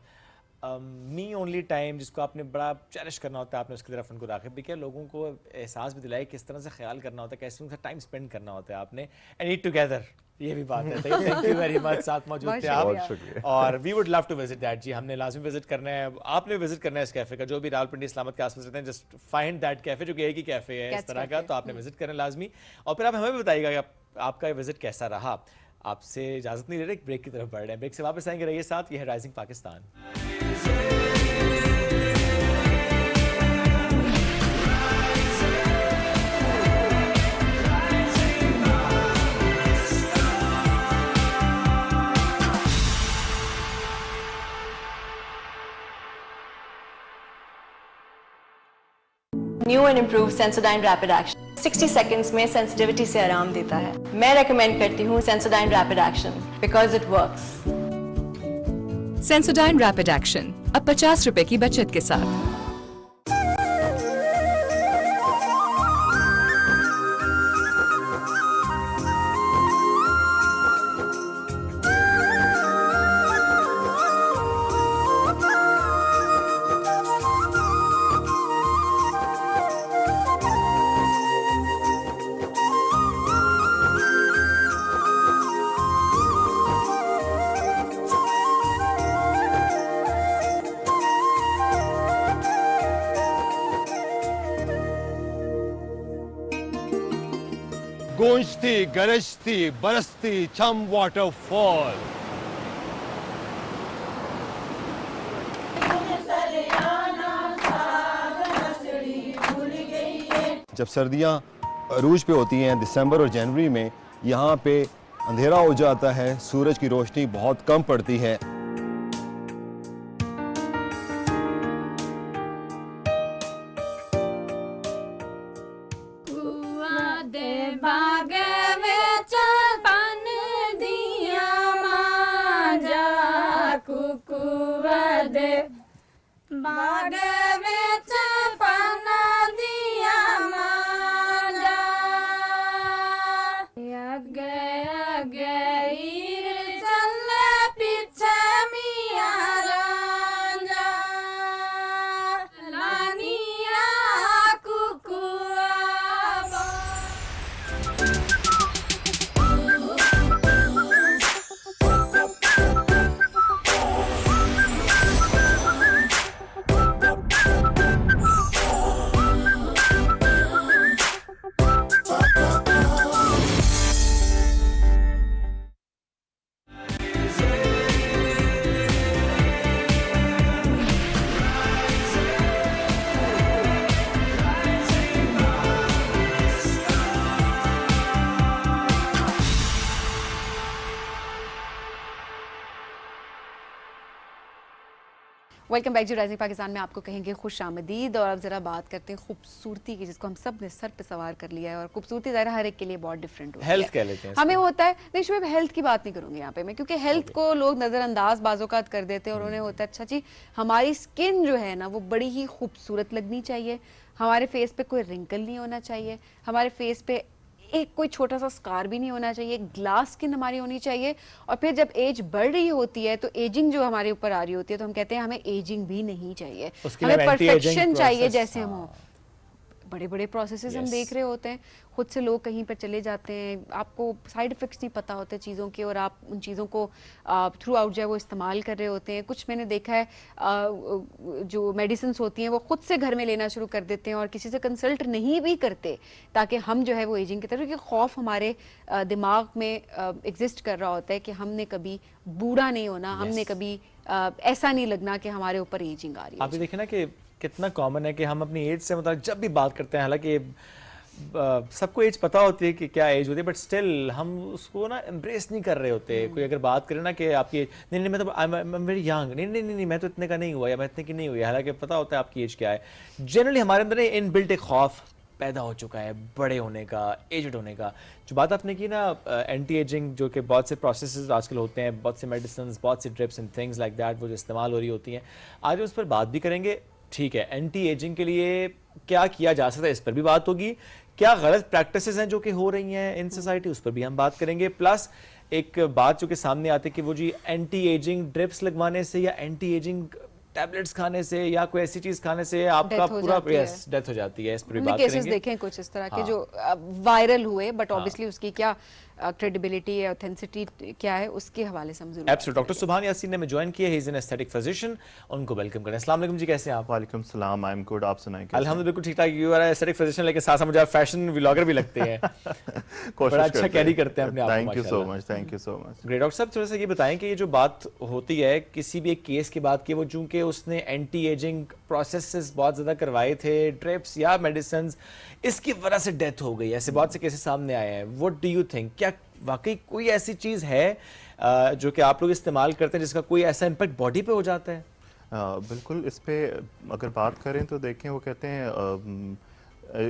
मी ओनली टाइम जिसको आपने बड़ा चेरिश करना होता है, आपने उसकी तरफ उनको राग़िब भी किया, लोगों को एहसास भी दिलाया किस तरह से ख्याल करना होता है, कैसे उनका टाइम स्पेंड करना होता है आपने, एंड ईट टुगेदर, ये भी बात है। थैंक यू वेरी मच, साथ मौजूद थे आप, बहुत शुक्रिया। और we would love to visit that. जी, हमने लाजमी विजिट करना है, आपने विजिट करना है इस कैफ़े का, जो भी रावलपिंडी इस्लामाबाद के आसपास रहते हैं, जस्ट फाइंड दैट कैफ़े, जो कि एक ही कैफ़े है इस तरह का, तो आपने विजिट करना लाजमी, और फिर आप हमें भी बताइएगा कि आपका विजिट कैसा रहा। आपसे इजाज़त नहीं ले रहे, एक ब्रेक की तरफ बढ़ रहे हैं, ब्रेक से वापस आएंगे, रहिए साथ, ये है rising Pakistan. New and improve Sensodyne rapid action 60 seconds में सेंसिटिविटी से आराम देता है। मैं रेकमेंड करती हूँ Sensodyne rapid action because it works. Sensodyne rapid action अब 50 रुपए की बचत के साथ। गूंजती गरजती बरसती छम वाटरफॉल। जब सर्दियां अरूज पे होती हैं दिसंबर और जनवरी में, यहाँ पे अंधेरा हो जाता है, सूरज की रोशनी बहुत कम पड़ती है। वेलकम बैक जी राइजिंग पाकिस्तान में आपको कहेंगे खुश आमदीद। और अब जरा बात करते हैं खूबसूरती की, जिसको हम सब ने सर पे सवार कर लिया है, और खूबसूरती ज़रा हर एक के लिए बहुत डिफरेंट होती है। हेल्थ कह लेते हैं हमें होता है, नहीं शुभ हेल्थ की बात नहीं करूंगी यहाँ पे मैं, क्योंकि हेल्थ को लोग नज़रअंदाज बाज़ोकात कर देते हैं, और उन्हें होता है अच्छा जी हमारी स्किन जो है ना वो बड़ी ही खूबसूरत लगनी चाहिए, हमारे फेस पे कोई रिंकल नहीं होना चाहिए, हमारे फेस पे एक कोई छोटा सा स्कार भी नहीं होना चाहिए, ग्लास स्किन हमारी होनी चाहिए। और फिर जब एज बढ़ रही होती है तो एजिंग जो हमारे ऊपर आ रही होती है तो हम कहते हैं हमें एजिंग भी नहीं चाहिए, उसके लिए हमें anti-aging परफेक्शन चाहिए process, जैसे हम हो। बड़े बड़े प्रोसेसेस हम Yes. देख रहे होते हैं, खुद से लोग कहीं पर चले जाते हैं, आपको साइड इफेक्ट्स नहीं पता होते चीज़ों के और आप उन चीज़ों को थ्रू आउट जो है वो इस्तेमाल कर रहे होते हैं। कुछ मैंने देखा है जो मेडिसिन होती हैं वो खुद से घर में लेना शुरू कर देते हैं और किसी से कंसल्ट नहीं भी करते, ताकि हम जो है वो एजिंग की तरफ, क्योंकि खौफ हमारे दिमाग में एग्जिस्ट कर रहा होता है कि हमने कभी बूढ़ा नहीं होना, हमने कभी ऐसा नहीं लगना कि हमारे ऊपर एजिंग आ रही है। आप ये देखें ना कि कितना कॉमन है कि हम अपनी एज से मतलब जब भी बात करते हैं, हालांकि सबको एज पता होती है कि क्या एज होती है, बट स्टिल हम उसको ना एम्ब्रेस नहीं कर रहे होते। कोई अगर बात करे ना कि आपकी नहीं नहीं मैं तो आई एम वेरी यंग, नहीं नहीं नहीं मैं तो इतने का नहीं हुआ या मैं इतने की नहीं हुई, हालांकि पता होता है आपकी एज क्या है। जनरली हमारे अंदर इन बिल्ट एक खौफ पैदा हो चुका है बड़े होने का, एजड होने का। जो बात आपने की ना एंटी एजिंग, जो कि बहुत से प्रोसेसेस आजकल होते हैं, बहुत से मेडिसिन, बहुत से drips and things like that वो जो इस्तेमाल हो रही होती हैं, आज उस पर बात भी करेंगे। ठीक है, एंटी एजिंग के लिए क्या किया जा सकता है इस पर भी बात होगी, क्या गलत प्रैक्टिसेस हैं जो कि हो रही हैं इन सोसाइटी, उस पर भी हम बात करेंगे। प्लस एक बात जो कि सामने आती है कि वो जी एंटी एजिंग ड्रिप्स लगवाने से या एंटी एजिंग टैबलेट्स खाने से या कोई ऐसी चीज खाने से आपका पूरा डेथ हो जाती है। इस पर भी बात केसेस करेंगे। देखें कुछ इस तरह के जो वायरल हुए, बट ऑब्वियसली उसकी क्या क्रेडिबिलिटी है, ऑथेंटिसिटी क्या है, उसके हवाले से हम जरूर एब्सोल्युटली। डॉक्टर सुभान यासीन ने हमें ज्वाइन किया है, he is an aesthetic physician, उनको वेलकम करें। अस्सलाम वालेकुम जी, कैसे हैं आप? वालेकुम सलाम, आई एम गुड, आप सुनाएं? अल्हम्दुलिल्लाह बिल्कुल ठीक ठाक। यू आर एस्थेटिक फिजिशियन, लेकिन साथ साथ मुझे आप फैशन व्लॉगर भी लगते हैं। बड़ा अच्छा कैरी करते हैं अपने आप को, thank you so much, thank you so much. Great. Doctor साहब थोड़ा सा ये बताएं कि ये जो बात होती है किसी भी एक केस की बात की, वो चूंकि उसने एंटी एजिंग प्रोसेसेस बहुत ज्यादा करवाए थे, ड्रिप्स या मेडिसिन, इसकी वजह से डेथ हो गई, ऐसे बहुत से केसेस सामने आए हैं। व्हाट डू यू थिंक, क्या वाकई कोई ऐसी चीज है जो कि आप लोग इस्तेमाल करते हैं जिसका कोई ऐसा इम्पैक्ट बॉडी पे हो जाता है? बिल्कुल, इस पे अगर बात करें तो देखें, वो कहते हैं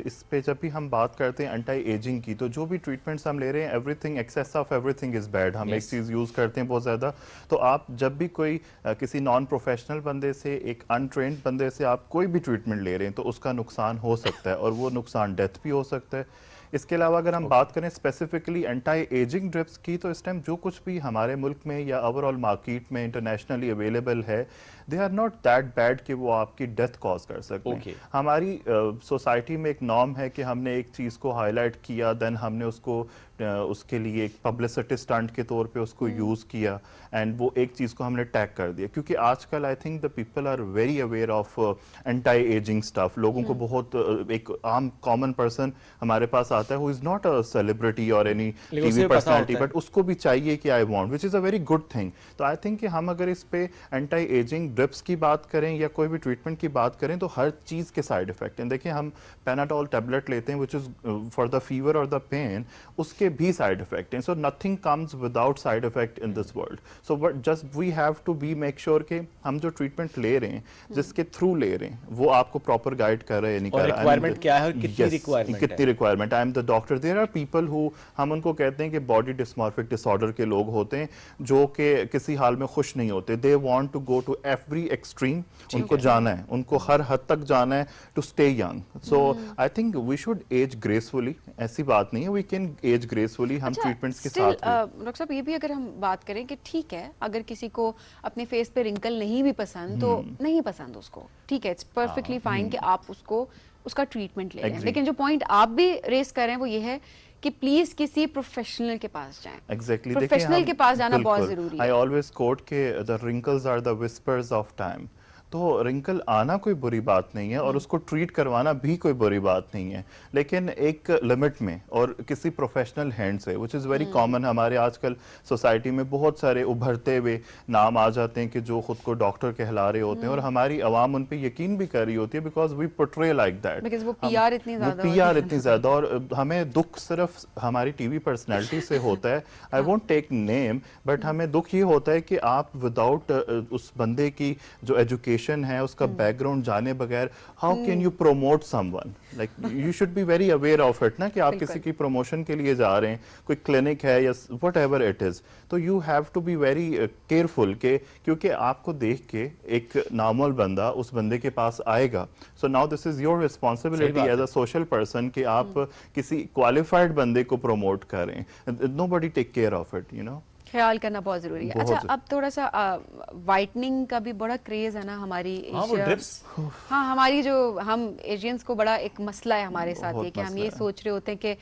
इस पे जब भी हम बात करते हैं एंटी एजिंग की, तो जो भी ट्रीटमेंट्स हम ले रहे हैं, everything, excess of everything is bad. हम एक चीज़ यूज़ करते हैं बहुत ज़्यादा, तो आप जब भी कोई किसी नॉन प्रोफेशनल बंदे से, एक अनट्रेंड बंदे से आप कोई भी ट्रीटमेंट ले रहे हैं, तो उसका नुकसान हो सकता है और वो नुकसान डेथ भी हो सकता है। इसके अलावा अगर हम बात करें स्पेसिफिकली एंटी एजिंग ड्रिप्स की, तो इस टाइम जो कुछ भी हमारे मुल्क में या ओवरऑल मार्केट में इंटरनेशनली अवेलेबल है, they are not that bad कि वो आपकी डेथ कॉज कर सकते हैं। हमारी सोसाइटी में एक नॉर्म है कि हमने एक चीज़ को हाईलाइट किया, देन हमने उसको उसके लिए एक पब्लिसिटी स्टंट के तौर पे उसको यूज़ किया, एंड वो एक चीज़ को हमने टैग कर दिया। क्योंकि आजकल I think the people are very aware of anti ageing stuff. लोगों को बहुत एक आम कॉमन पर्सन हमारे पास आता है, who is not a celebrity और एनी टीवी पर्सनैलिटी, बट उसको भी चाहिए कि I want, which is a very good thing. तो आई थिंक कि हम अगर इस पे एंटी एजिंग ड्रिप्स की बात करें या कोई भी ट्रीटमेंट की बात करें, तो हर चीज़ के साइड इफेक्ट हैं। देखिए, हम पेनाडोल टैबलेट लेते हैं which is for the fever और द पेन, उसके भी साइड इफेक्ट हैं। So nothing comes without side effect in this world. So but just we have to be make sure कि हम जो ट्रीटमेंट ले रहे हैं, जिसके थ्रू ले रहे हैं, वो आपको प्रॉपर गाइड कर रहे हैं, नहीं कर रहे हैं। रिक्वायरमेंट क्या है, कितनी requirement. I am the doctor. There are people who, हम उनको कहते हैं कि बॉडी डिस्मॉर्फिक डिसऑर्डर के लोग होते हैं, जो कि किसी हाल में खुश नहीं होते। They want to go to every extreme, उनको जाना है, उनको हर हद तक जाना है to stay young. So I think we should age gracefully. ऐसी बात नहीं है, वी कैन एज ग्रेसफुली हम ट्रीटमेंट्स के साथ। डॉक्टर साहब, ये भी अगर हम बात करें कि ठीक है, अगर किसी को अपने फेस पे रिंकल नहीं भी पसंद, तो नहीं पसंद उसको, ठीक है, इट्स परफेक्टली फाइन कि आप उसको उसका ट्रीटमेंट ले लें। लेकिन जो पॉइंट आप भी रेस कर रहे हैं वो ये है कि प्लीज किसी प्रोफेशनल के पास जाएं। एग्जैक्टली, प्रोफेशनल के पास जाना बहुत जरूरी है। आई ऑलवेज कोट के the wrinkles are the whispers of time. तो रिंकल आना कोई बुरी बात नहीं है और उसको ट्रीट करवाना भी कोई बुरी बात नहीं है, लेकिन एक लिमिट में और किसी प्रोफेशनल हैंड से, विच इज़ वेरी कॉमन। हमारे आजकल सोसाइटी में बहुत सारे उभरते हुए नाम आ जाते हैं कि जो खुद को डॉक्टर कहला रहे होते हैं, और हमारी आवाम उन पे यकीन भी कर रही होती है, because we portray like that, because वो पीआर इतनी ज़्यादा, और हमें दुख सिर्फ हमारी टीवी पर्सनैलिटी से होता है। I won't take name, but हमें दुख ये होता है कि आप विदाउट उस बंदे की जो एजुकेशन एजुकेशन है, उसका बैकग्राउंड जाने बगैर how can you promote someone, like you should be very aware of it ना, कि आप किसी की प्रमोशन के लिए जा रहे हैं, कोई क्लिनिक है या व्हाटएवर इट इज, तो you have to be very careful के, क्योंकि आपको देख के एक नॉर्मल बंदा उस बंदे के पास आएगा. So now this is your responsibility as a social person कि आप किसी क्वालिफाइड बंदे को प्रमोट करें. Nobody take care of it, you know. ख्याल करना बहुत जरूरी है. अच्छा, अब थोड़ा सा वाइटनिंग का भी बड़ा क्रेज है ना हमारी हाँ, हमारी जो हम एशियंस को बड़ा एक मसला है हमारे साथ ये, कि हम ये सोच रहे होते हैं कि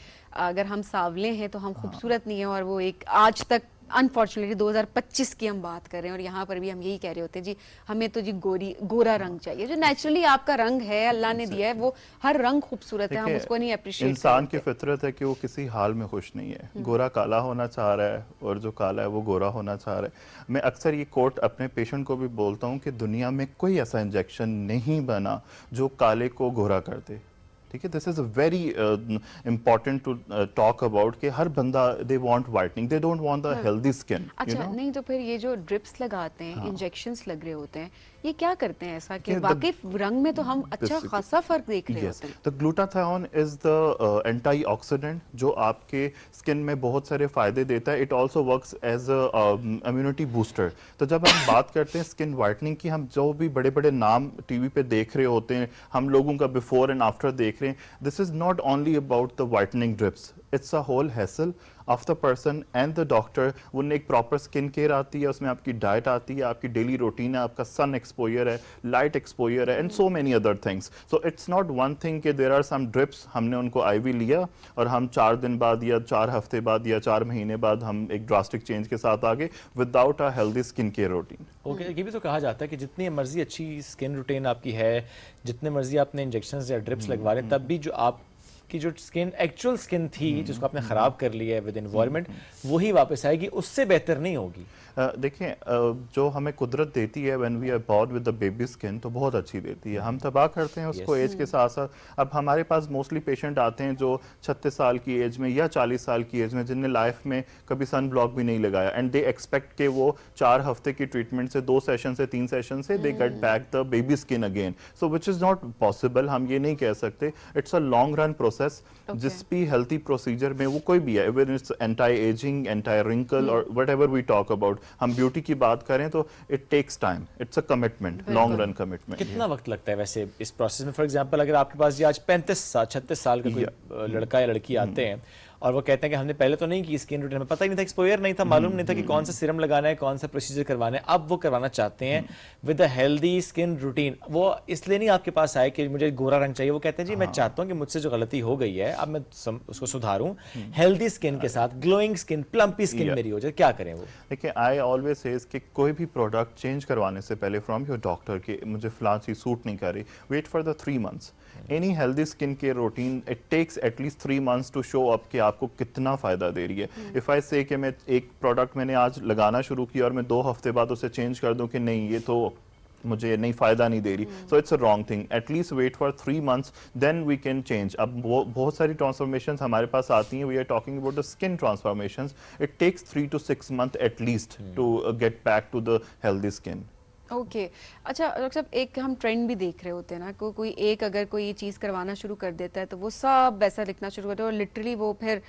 अगर हम सांवले हैं तो हम खूबसूरत नहीं है, और वो एक आज तक अनफॉर्चुनेटली 2025 की हम बात कर रहे हैं, और यहाँ पर भी हम यही कह रहे होते हैं जी हमें तो जी गोरा रंग चाहिए. जो नेचुरली आपका रंग है, अल्लाह ने दिया है, वो हर रंग खूबसूरत है, हम उसको नहीं अप्रिशिएट. इंसान की फितरत है कि वो किसी हाल में खुश नहीं है. गोरा काला होना चाह रहा है और जो काला है वो गोरा होना चाह रहा है. मैं अक्सर ये कोट अपने पेशेंट को भी बोलता हूँ कि दुनिया में कोई ऐसा इंजेक्शन नहीं बना जो काले को गोरा कर दे. ठीक है, this is a very important to talk about कि हर बंदा they want whitening, they don't want the healthy skin. अच्छा, नहीं तो फिर ये जो ड्रिप्स लगाते हैं, इंजेक्शंस लग रहे होते हैं, ये क्या करते हैं ऐसा कि वाकई रंग में तो हम अच्छा खासा फर्क देख रहे होते हैं. The glutathione is the antioxidant जो आपके स्किन में बहुत सारे फायदे देता है. It also works as a immunity booster. तो जब हम बात करते हैं स्किन वाइटनिंग की, हम जो भी बड़े बड़े नाम टीवी पे देख रहे होते हैं, हम लोगों का बिफोर एंड आफ्टर देख रहे हैं, this is not only about the whitening drips, it's a whole hassle of the person and the doctor. उनने एक प्रॉपर स्किन केयर आती है, उसमें आपकी डाइट आती है, आपकी डेली रूटीन है, आपका सन एक्सपोजर है, लाइट एक्सपोजर है, and so many other things. So it's not one thing कि देयर आर सम ड्रिप्स, हमने उनको आईवी लिया और हम 4 दिन बाद या 4 हफ्ते बाद या 4 महीने बाद हम एक ड्रास्टिक चेंज के साथ आगे without a healthy skin care routine. Okay, ये भी तो कहा जाता है कि जितनी मर्जी अच्छी स्किन रूटीन आपकी है, जितने मर्जी आपने इंजेक्शंस या ड्रिप्स लगवा रहे, तब भी जो आप की जो स्किन एक्चुअल स्किन थी जिसको आपने खराब कर लिया है विद एनवायरनमेंट, वही वापस आएगी, उससे बेहतर नहीं होगी. देखिए, जो हमें कुदरत देती है when we are born with the baby skin, तो बहुत अच्छी देती है. हम तबाह करते हैं उसको एज के साथ साथ. अब हमारे पास मोस्टली पेशेंट आते हैं जो 36 साल की एज में या 40 साल की एज में, जिनने लाइफ में कभी सन ब्लॉक भी नहीं लगाया, एंड दे एक्सपेक्ट के वो 4 हफ्ते की ट्रीटमेंट से, 2 सेशन से, 3 सेशन से they get back the baby skin again. So which is not possible. हम ये नहीं कह सकते. It's a long run process. जिस भी हेल्थी प्रोसीजर में, वो कोई भी है, even it's anti ageing, anti wrinkle और व्हाटएवर वी टॉक अबाउट, हम ब्यूटी की बात करें तो it takes time. It's a commitment, long run commitment. कितना वक्त लगता है वैसे इस प्रोसेस में? फॉर एग्जांपल, अगर आपके पास ये आज 36 साल का कोई लड़का या लड़की आते हैं और वो कहते हैं कि हमने पहले तो नहीं की स्किन रूटीन, में पता ही नहीं था, एक्सपोजर नहीं था, मालूम नहीं था कि कौन सा सीरम लगाना है, कौन सा प्रोसीजर करवाना है, अब वो करवाना चाहते हैं with a healthy skin routine. वो इसलिए नहीं आपके पास आए कि मुझे गोरा रंग चाहिए, वो कहते हैं जी मैं चाहता हूं कि मुझसे जो गलती हो गई है अब मैं उसको सुधारूं, हेल्दी स्किन के साथ, ग्लोइंग स्किन, प्लम्पी स्किन मेरी हो जाए. क्या करें वो? देखिए, आई ऑलवेज सेज कि कोई भी प्रोडक्ट चेंज करवाने से पहले फ्रॉम योर डॉक्टर कि मुझे फलां चीज सूट नहीं कर रही, wait for the 3 months. Any healthy skin care routine, it takes at least 3 months to show up कि आपको कितना फायदा दे रही है. इफ आई से कि मैं एक प्रोडक्ट मैंने आज लगाना शुरू किया और मैं 2 हफ्ते बाद उसे चेंज कर दूं कि नहीं ये तो मुझे नहीं फायदा नहीं दे रही, so it's a wrong thing. At least wait for 3 months, then we can change. अब बहुत सारी ट्रांसफॉर्मेशंस हमारे पास आती हैं. We are talking about the skin transformations. It takes 3 to 6 months at least to get back to the healthy skin. Okay. अच्छा doctor साहब, एक हम ट्रेंड भी देख रहे होते हैं ना, कोई एक अगर कोई ये चीज़ करवाना शुरू कर देता है तो वो सब वैसा लिखना शुरू करते हैं, और लिटरली वो फिर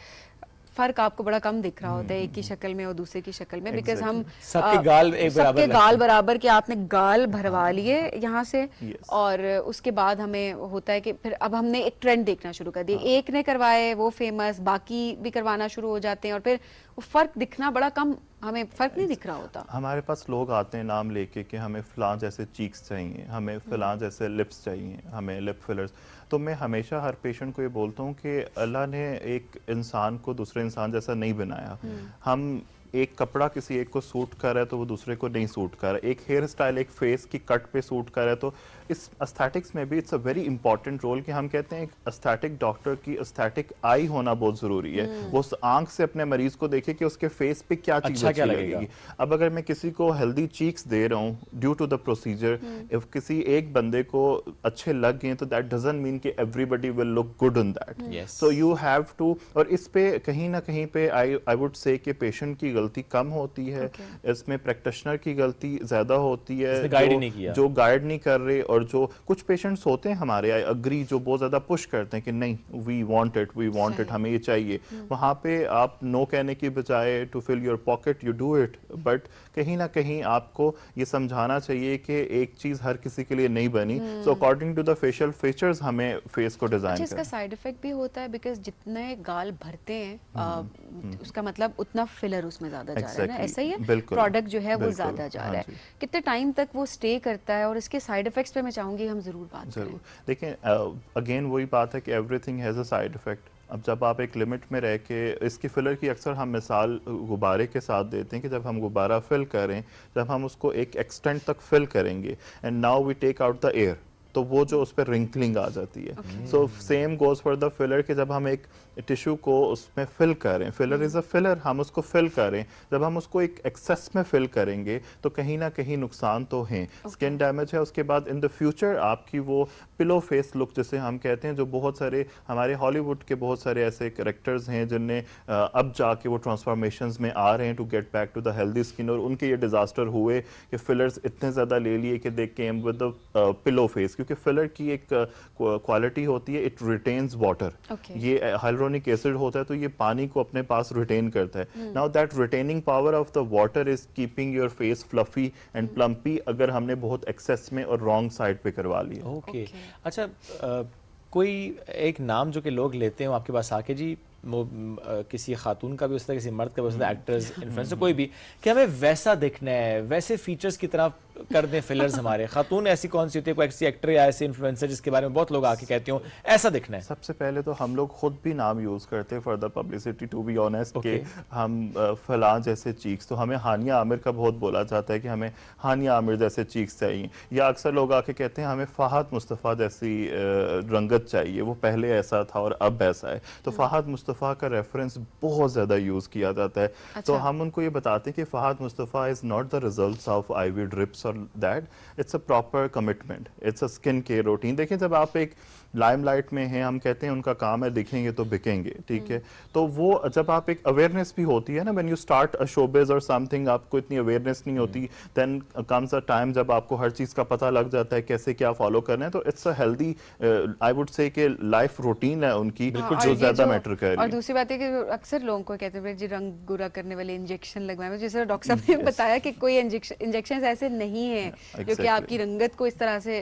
फर्क आपको बड़ा कम दिख रहा होता है एक की शक्ल में और दूसरे की शक्ल में, बिकॉज हम सबके गाल एक बराबर, सबके गाल बराबर के आपने गाल भरवा लिए यहाँ से, और उसके बाद हमें होता है कि फिर अब हमने एक ट्रेंड देखना शुरू कर दिया. एक ने करवाए वो फेमस, बाकी भी करवाना शुरू हो जाते हैं, और फिर वो फर्क दिखना बड़ा कम, हमें फर्क नहीं दिख रहा होता. हमारे पास लोग आते हैं नाम लेके कि हमें फलां जैसे चीक्स चाहिए, हमें फलां जैसे लिप्स चाहिए, हमें लिप फिलर्स. तो मैं हमेशा हर पेशेंट को ये बोलता हूँ कि अल्लाह ने एक इंसान को दूसरे इंसान जैसा नहीं बनाया. हम एक कपड़ा किसी एक को सूट कर रहा है तो वो दूसरे को नहीं सूट कर रहा है. एक हेयर स्टाइल एक फेस की कट पे सूट कर रहा है, तो इस एस्थेटिक्स में भी it's a very important role कि हम कहते हैं एक एस्थेटिक डॉक्टर की एस्थेटिक आई होना बहुत जरूरी है. वो उस आंख से अपने मरीज को देखे कि उसके फेस पे क्या चीज अच्छी लगेगी. अब अगर मैं किसी को हेल्दी चीक्स दे रहा हूँ due to the procedure, if किसी एक बंदे को अच्छे लग गए तो दैट डजंट मीन कि everybody will look good in that. So you have to, और इस पे कहीं ना कहीं पे आई वुड से कि पेशेंट की गलती कम होती है, इसमें प्रैक्टिशनर की गलती ज़्यादा होती है, गाइड ही नहीं किया, जो गाइड नहीं कर रहे, और जो कुछ पेशेंट्स होते हैं हमारे, आई अग्री, जो बहुत ज़्यादा पुश करते हैं कि नहीं वी वांट इट, हमें ये चाहिए। वहाँ पे आप नो कहने की बजाय to fill your pocket you do it, but कहीं ना कहीं आपको ये समझाना चाहिए कि एक चीज़ हर किसी के लिए नहीं बनी। So according to the facial features हमें फेस को डिजाइन इसका साइड इफेक्ट भी होता है, बिकॉज जितने गाल भरते हैं उसका मतलब उतना फिलर उसमें ज्यादा जा रहा है ना, ऐसा ही है, प्रोडक्ट जो है वो ज्यादा जा रहा है। कितने टाइम तक वो स्टे करता है, और इसके साइड इफेक्ट्स पे मैं चाहूंगी हम जरूर बात करें। देखिए अगेन वही बात है कि everything has a side effect. अब जब आप एक लिमिट में रह के, इसकी फिलर की अक्सर हम मिसाल गुब्बारे के साथ देते हैं कि जब हम गुब्बारा फिल करें, जब हम उसको एक एक्सटेंट तक फिल करेंगे and now we take out the air, तो वो जो उस पर रिंकलिंग आ जाती है। So same goes for the filler कि जब हम एक टिश्यू को उसमें फिल करें, फिलर इज़ अ फिलर, हम उसको फिल करें, जब हम उसको एक एक्सेस में फिल करेंगे तो कहीं ना कहीं नुकसान तो हैं, स्किन डैमेज है। उसके बाद इन द फ्यूचर आपकी वो पिलो फेस लुक जिसे हम कहते हैं, जो बहुत सारे हमारे हॉलीवुड के बहुत सारे ऐसे कैरेक्टर्स हैं जिनने अब जाके वो ट्रांसफॉर्मेशंस में आ रहे हैं to get back to the healthy skin, और उनके ये डिजास्टर हुए कि फिलर्स इतने ज़्यादा ले लिए कि they came with the pillow face, क्योंकि फिलर की एक क्वालिटी होती है, इट रिटेन्स वाटर। ये हाइलुरोनिक एसिड होता है तो ये पानी को अपने पास रिटेन करता है। Now that retaining power of the water is keeping your face fluffy and plumpy, अगर हमने बहुत एक्सेस में और रॉन्ग साइड पे करवा लिया। ओके, अच्छा कोई एक नाम जो कि लोग लेते हैं आपके पास आके, जी किसी खातून का भी हो सकता है, किसी मर्द का भी हो सकता है, एक्टर्स, इन्फ्लुएंसर, कोई भी, कि हमें वैसा दिखना है, वैसे फीचर्स की तरह कर दें फिलर्स हमारे। खातून ऐसी कौन सी होती है, कोई ऐसी एक्टर या ऐसे इन्फ्लुएंसर जिसके बारे में बहुत लोग आके कहते हो ऐसा दिखना है? सबसे पहले तो हम लोग खुद भी नाम यूज करते हैं for the publicity, to be honest, कि हम फलां जैसे चीक्स, तो हमें हानिया आमिर का बहुत बोला जाता है कि हमें हानिया आमिर जैसे चीक्स चाहिए, या अक्सर लोग आके कहते हैं हमें फहद मुस्तफ़ा जैसी रंगत चाहिए, वो पहले ऐसा था और अब ऐसा है। तो फहद मुस्तफ़ा का रेफरेंस बहुत ज़्यादा यूज़ किया जाता है। तो हम उनको ये बताते हैं कि Fahad Mustafa is not the results of IV drips और that, it's a proper commitment, it's a skin care routine. देखिए जब आप एक लाइमलाइट में हैं, हम कहते हैं उनका काम है दिखेंगे तो बिकेंगे, ठीक है, तो वो जब आप एक अवेयरनेस भी होती है ना, when you start a showbiz और समथिंग, आपको इतनी अवेयरनेस नहीं होती, देन कम्स अ टाइम जब आपको हर चीज़ का पता लग जाता है कैसे क्या फॉलो करना है, तो it's a healthy, I would say कि लाइफ रूटीन है उनकी, जो ज़्यादा मैटर कर रही है। और दूसरी बात है कि अक्सर लोगों को कहते हैं जी रंग गोरा करने वाले इंजेक्शन लगवाए, जैसे डॉक्टर साहब ने बताया कि कोई इंजेक्शन ऐसे नहीं है जो कि आपकी रंगत को इस तरह से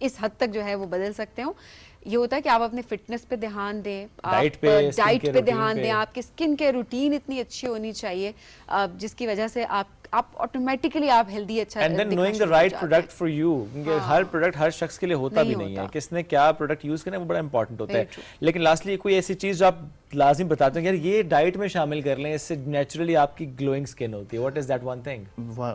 इस हद तक जो है वो बदल सकते हो। ये होता है कि आप अपने फिटनेस पे ध्यान दें, डाइट पे ध्यान दें, आपकी स्किन केयर रूटीन इतनी अच्छी होनी चाहिए जिसकी वजह से आप ऑटोमेटिकली आप हेल्दी अच्छा and then knowing the right product for you, क्योंकि हर प्रोडक्ट हर शख्स के लिए होता भी नहीं है, किसने क्या प्रोडक्ट यूज करना है वो बड़ा इंपॉर्टेंट होता है। लेकिन लास्टली कोई ऐसी चीज जो आप लाजिम बताते हैं यार ये डाइट में शामिल कर लें, इससे नेचुरली आपकी ग्लोइंग स्किन होती है, what is that one thing?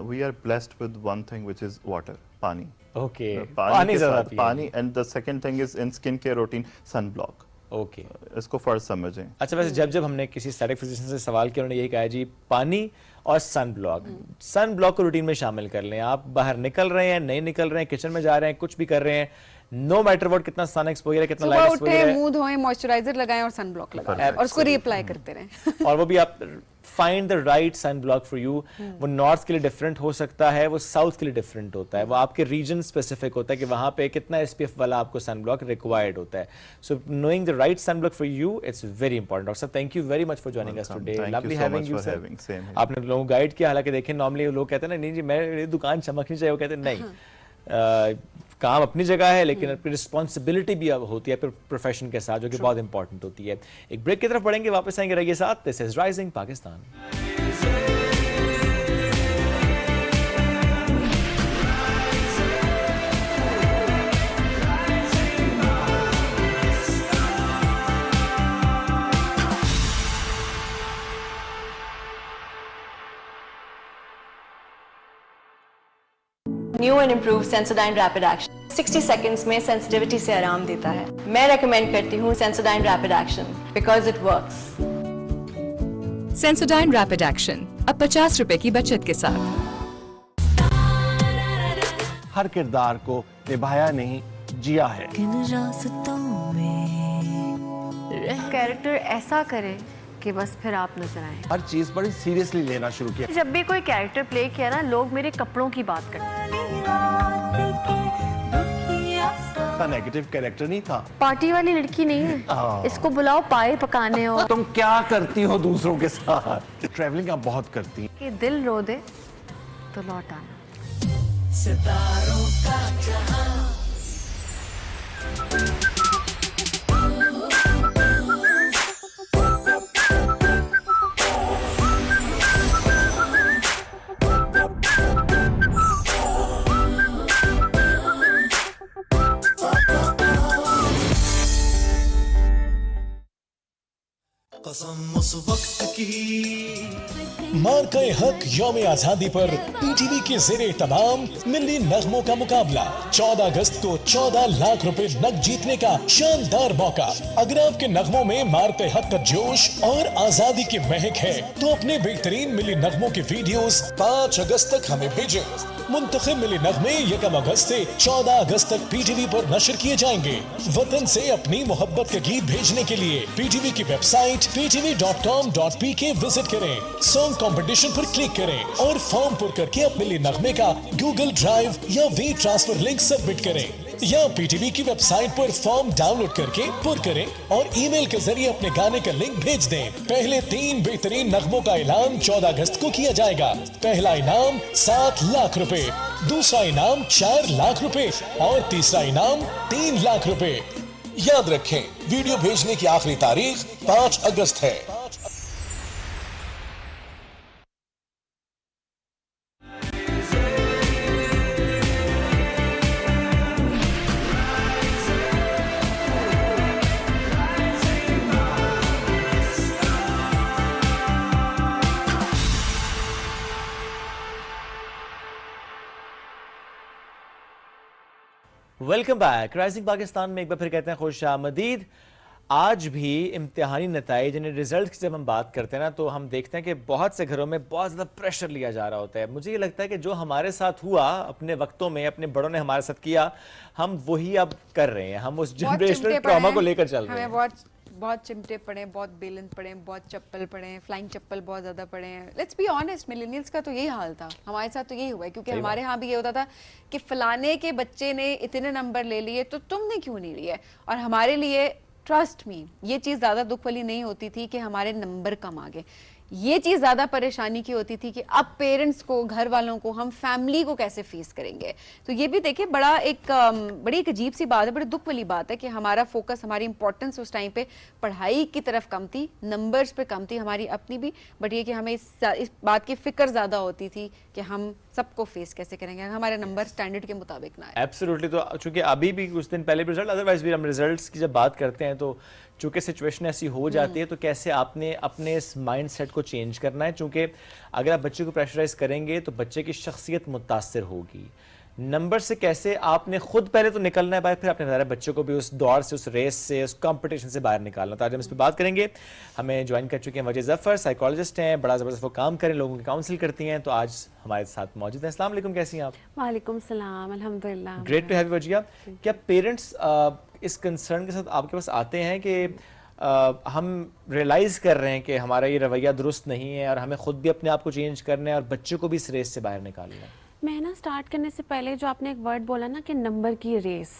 We are blessed with one thing which is water, पानी। ओके, पानी and the second thing is in skin care routine sun block. Okay, इसको फर्स्ट समझें। अच्छा, वैसे जब हमने किसी एस्थेटिक फिजिशियन से सवाल किया, उन्होंने यही कहा जी पानी और सन ब्लॉक को रूटीन में शामिल कर लें। आप बाहर निकल रहे हैं, नहीं निकल रहे हैं, किचन में जा रहे हैं, कुछ भी कर रहे हैं, नो मैटर व्हाट, कितना सन एक्सपोजर है, कितना लाइट एक्सपोजर है, मुंह धोएं, मॉइस्चराइजर लगाएं और सन ब्लॉक लगाएं और उसको रीअप्लाई करते रहें। और वो भी आप find the right sun block for you. वो नॉर्थ के लिए डिफरेंट हो सकता है, वो साउथ के लिए डिफरेंट होता है, वो आपके रीजन स्पेसिफिक होता है कि वहां पे कितना एसपीएफ वाला आपको सन ब्लॉक रिक्वायर्ड होता है। So knowing the right sun block for you, it's very important. Doctor साहब, thank you very much for joining us today, lovely having you sir. आपने लोगों को गाइड किया, हालांकि देखें नॉर्मली लोग कहते हैं ना नहीं जी मेरी दुकान चमकनी चाहिए, वो कहते हैं नहीं, काम अपनी जगह है लेकिन अपनी रिस्पॉन्सिबिलिटी भी होती है प्रोफेशन के साथ, जो कि बहुत इंपॉर्टेंट होती है। एक ब्रेक की तरफ बढ़ेंगे, वापस आएंगे, रहिए साथ। This is rising Pakistan. New and improve Sensodyne rapid action 60 seconds में सेंसिटिविटी से आराम देता है। मैं रेकमेंड करती हूँ Sensodyne rapid action because it works. Sensodyne rapid action अब 50 रुपए की बचत के साथ। हर किरदार को निभाया नहीं, जिया है। कैरेक्टर ऐसा करे कि बस फिर आप नजर आए। हर चीज बड़ी सीरियसली लेना शुरू किया। जब भी कोई कैरेक्टर प्ले किया ना, लोग मेरे कपड़ों की बात करते। इतना नेगेटिव कैरेक्टर नहीं था। पार्टी वाली लड़की नहीं है, इसको बुलाओ पाए पकाने हो। तुम क्या करती हो दूसरों के साथ? ट्रैवलिंग आप बहुत करती हैं। कि दिल रो दे तो लौट आना। सितारों का जहां। कसम उस वक्त की। मार्के हक यौम आजादी पर पीटीवी के ज़ेरे तमाम मिली नगमों का मुकाबला। 14 अगस्त को 14 लाख रुपए नग जीतने का शानदार मौका। अगर आपके नगमों में मार्के हक का जोश और आजादी की महक है तो अपने बेहतरीन मिली नगमों के वीडियोस 5 अगस्त तक हमें भेजें। मुंतखब मिली नगमे 1 अगस्त से 14 अगस्त तक पीटीवी पर नशर किए जाएंगे। वतन से अपनी मोहब्बत के गीत भेजने के लिए पीटीवी की वेबसाइट ptv.com.pk विजिट करें। सॉन्ग कंपटीशन पर क्लिक करें और फॉर्म पुर करके अपने लिए नगमे का गूगल ड्राइव या वी ट्रांसफर लिंक सबमिट करें या पीटीवी की वेबसाइट पर फॉर्म डाउनलोड करके पुर करें और ईमेल के जरिए अपने गाने का लिंक भेज दें। पहले 3 बेहतरीन नगमों का ऐलान 14 अगस्त को किया जाएगा। पहला इनाम 7 लाख रुपए, दूसरा इनाम 4 लाख रुपए और तीसरा इनाम 3 लाख रुपए। याद रखें, वीडियो भेजने की आखिरी तारीख 5 अगस्त है। Welcome back. राइजिंग पाकिस्तान में एक बार फिर कहते हैं खुश आमदीद। आज भी इम्तिहानी नताइज यानी रिजल्ट की जब हम बात करते हैं ना, तो हम देखते हैं कि बहुत से घरों में बहुत ज़्यादा प्रेशर लिया जा रहा होता है। मुझे ये लगता है कि जो हमारे साथ हुआ अपने वक्तों में, अपने बड़ों ने हमारे साथ किया, हम वही अब कर रहे हैं। हम उस जनरेशनल ट्रॉमा को लेकर चल रहे हैं। बहुत चिमटे पड़े, बहुत बेलन पड़े, बहुत चप्पल पड़े, फ्लाइंग चप्पल बहुत ज्यादा पड़े हैं। लेट्स बी ऑनेस्ट, मिलेनियल्स का तो यही हाल था, हमारे साथ तो यही हुआ है। क्योंकि हमारे यहाँ भी ये होता था कि फलाने के बच्चे ने इतने नंबर ले लिए तो तुमने क्यों नहीं लिए। और हमारे लिए ट्रस्ट मी ये चीज़ ज़्यादा दुख वाली नहीं होती थी कि हमारे नंबर कम आ गए। ये चीज़ ज़्यादा परेशानी की होती थी कि अब पेरेंट्स को, घर वालों को, हम फैमिली को कैसे फेस करेंगे। तो ये भी देखिए बड़ी एक अजीब सी बात है, बड़ी दुख वाली बात है कि हमारा फोकस, हमारी इंपॉर्टेंस उस टाइम पे पढ़ाई की तरफ कम थी, नंबर्स पे कम थी, हमारी अपनी भी। बट ये कि हमें इस बात की फिक्र ज़्यादा होती थी कि हम सबको फेस कैसे करेंगे, हमारे नंबर स्टैंडर्ड के मुताबिक ना आए। एब्सोल्युटली। तो चूंकि अभी भी कुछ दिन पहले रिजल्ट, अदरवाइज भी हम रिजल्ट्स की जब बात करते हैं तो चूंकि सिचुएशन ऐसी हो जाती है तो कैसे आपने अपने इस माइंडसेट को चेंज करना है। चूंकि अगर आप बच्चे को प्रेशराइज करेंगे तो बच्चे की शख्सियत मुतासिर होगी। नंबर से कैसे आपने खुद पहले तो निकलना है बाहर, फिर अपने सारे बच्चों को भी उस दौड़ से, उस रेस से, उस कंपटीशन से बाहर निकालना। तो आज हम इस पर बात करेंगे। हमें ज्वाइन कर चुके हैं वजह ज़फ़र, साइकोलॉजिस्ट हैं, बड़ा ज़बरदस्त वो काम करें, लोगों की काउंसिल करती हैं। तो आज हमारे साथ मौजूद हैं। अस्सलाम वालेकुम, कैसी हैं आप? वालेकुम सलाम, अल्हम्दुलिल्लाह। Great to have you Wajiya. क्या पेरेंट्स इस कंसर्न के साथ आपके पास आते हैं कि हम रियलाइज़ कर रहे हैं कि हमारा ये रवैया दुरुस्त नहीं है और हमें खुद भी अपने आप को चेंज करना है और बच्चे को भी इस रेस से बाहर निकालना है? मैं ना स्टार्ट करने से पहले जो आपने एक वर्ड बोला ना कि नंबर की रेस,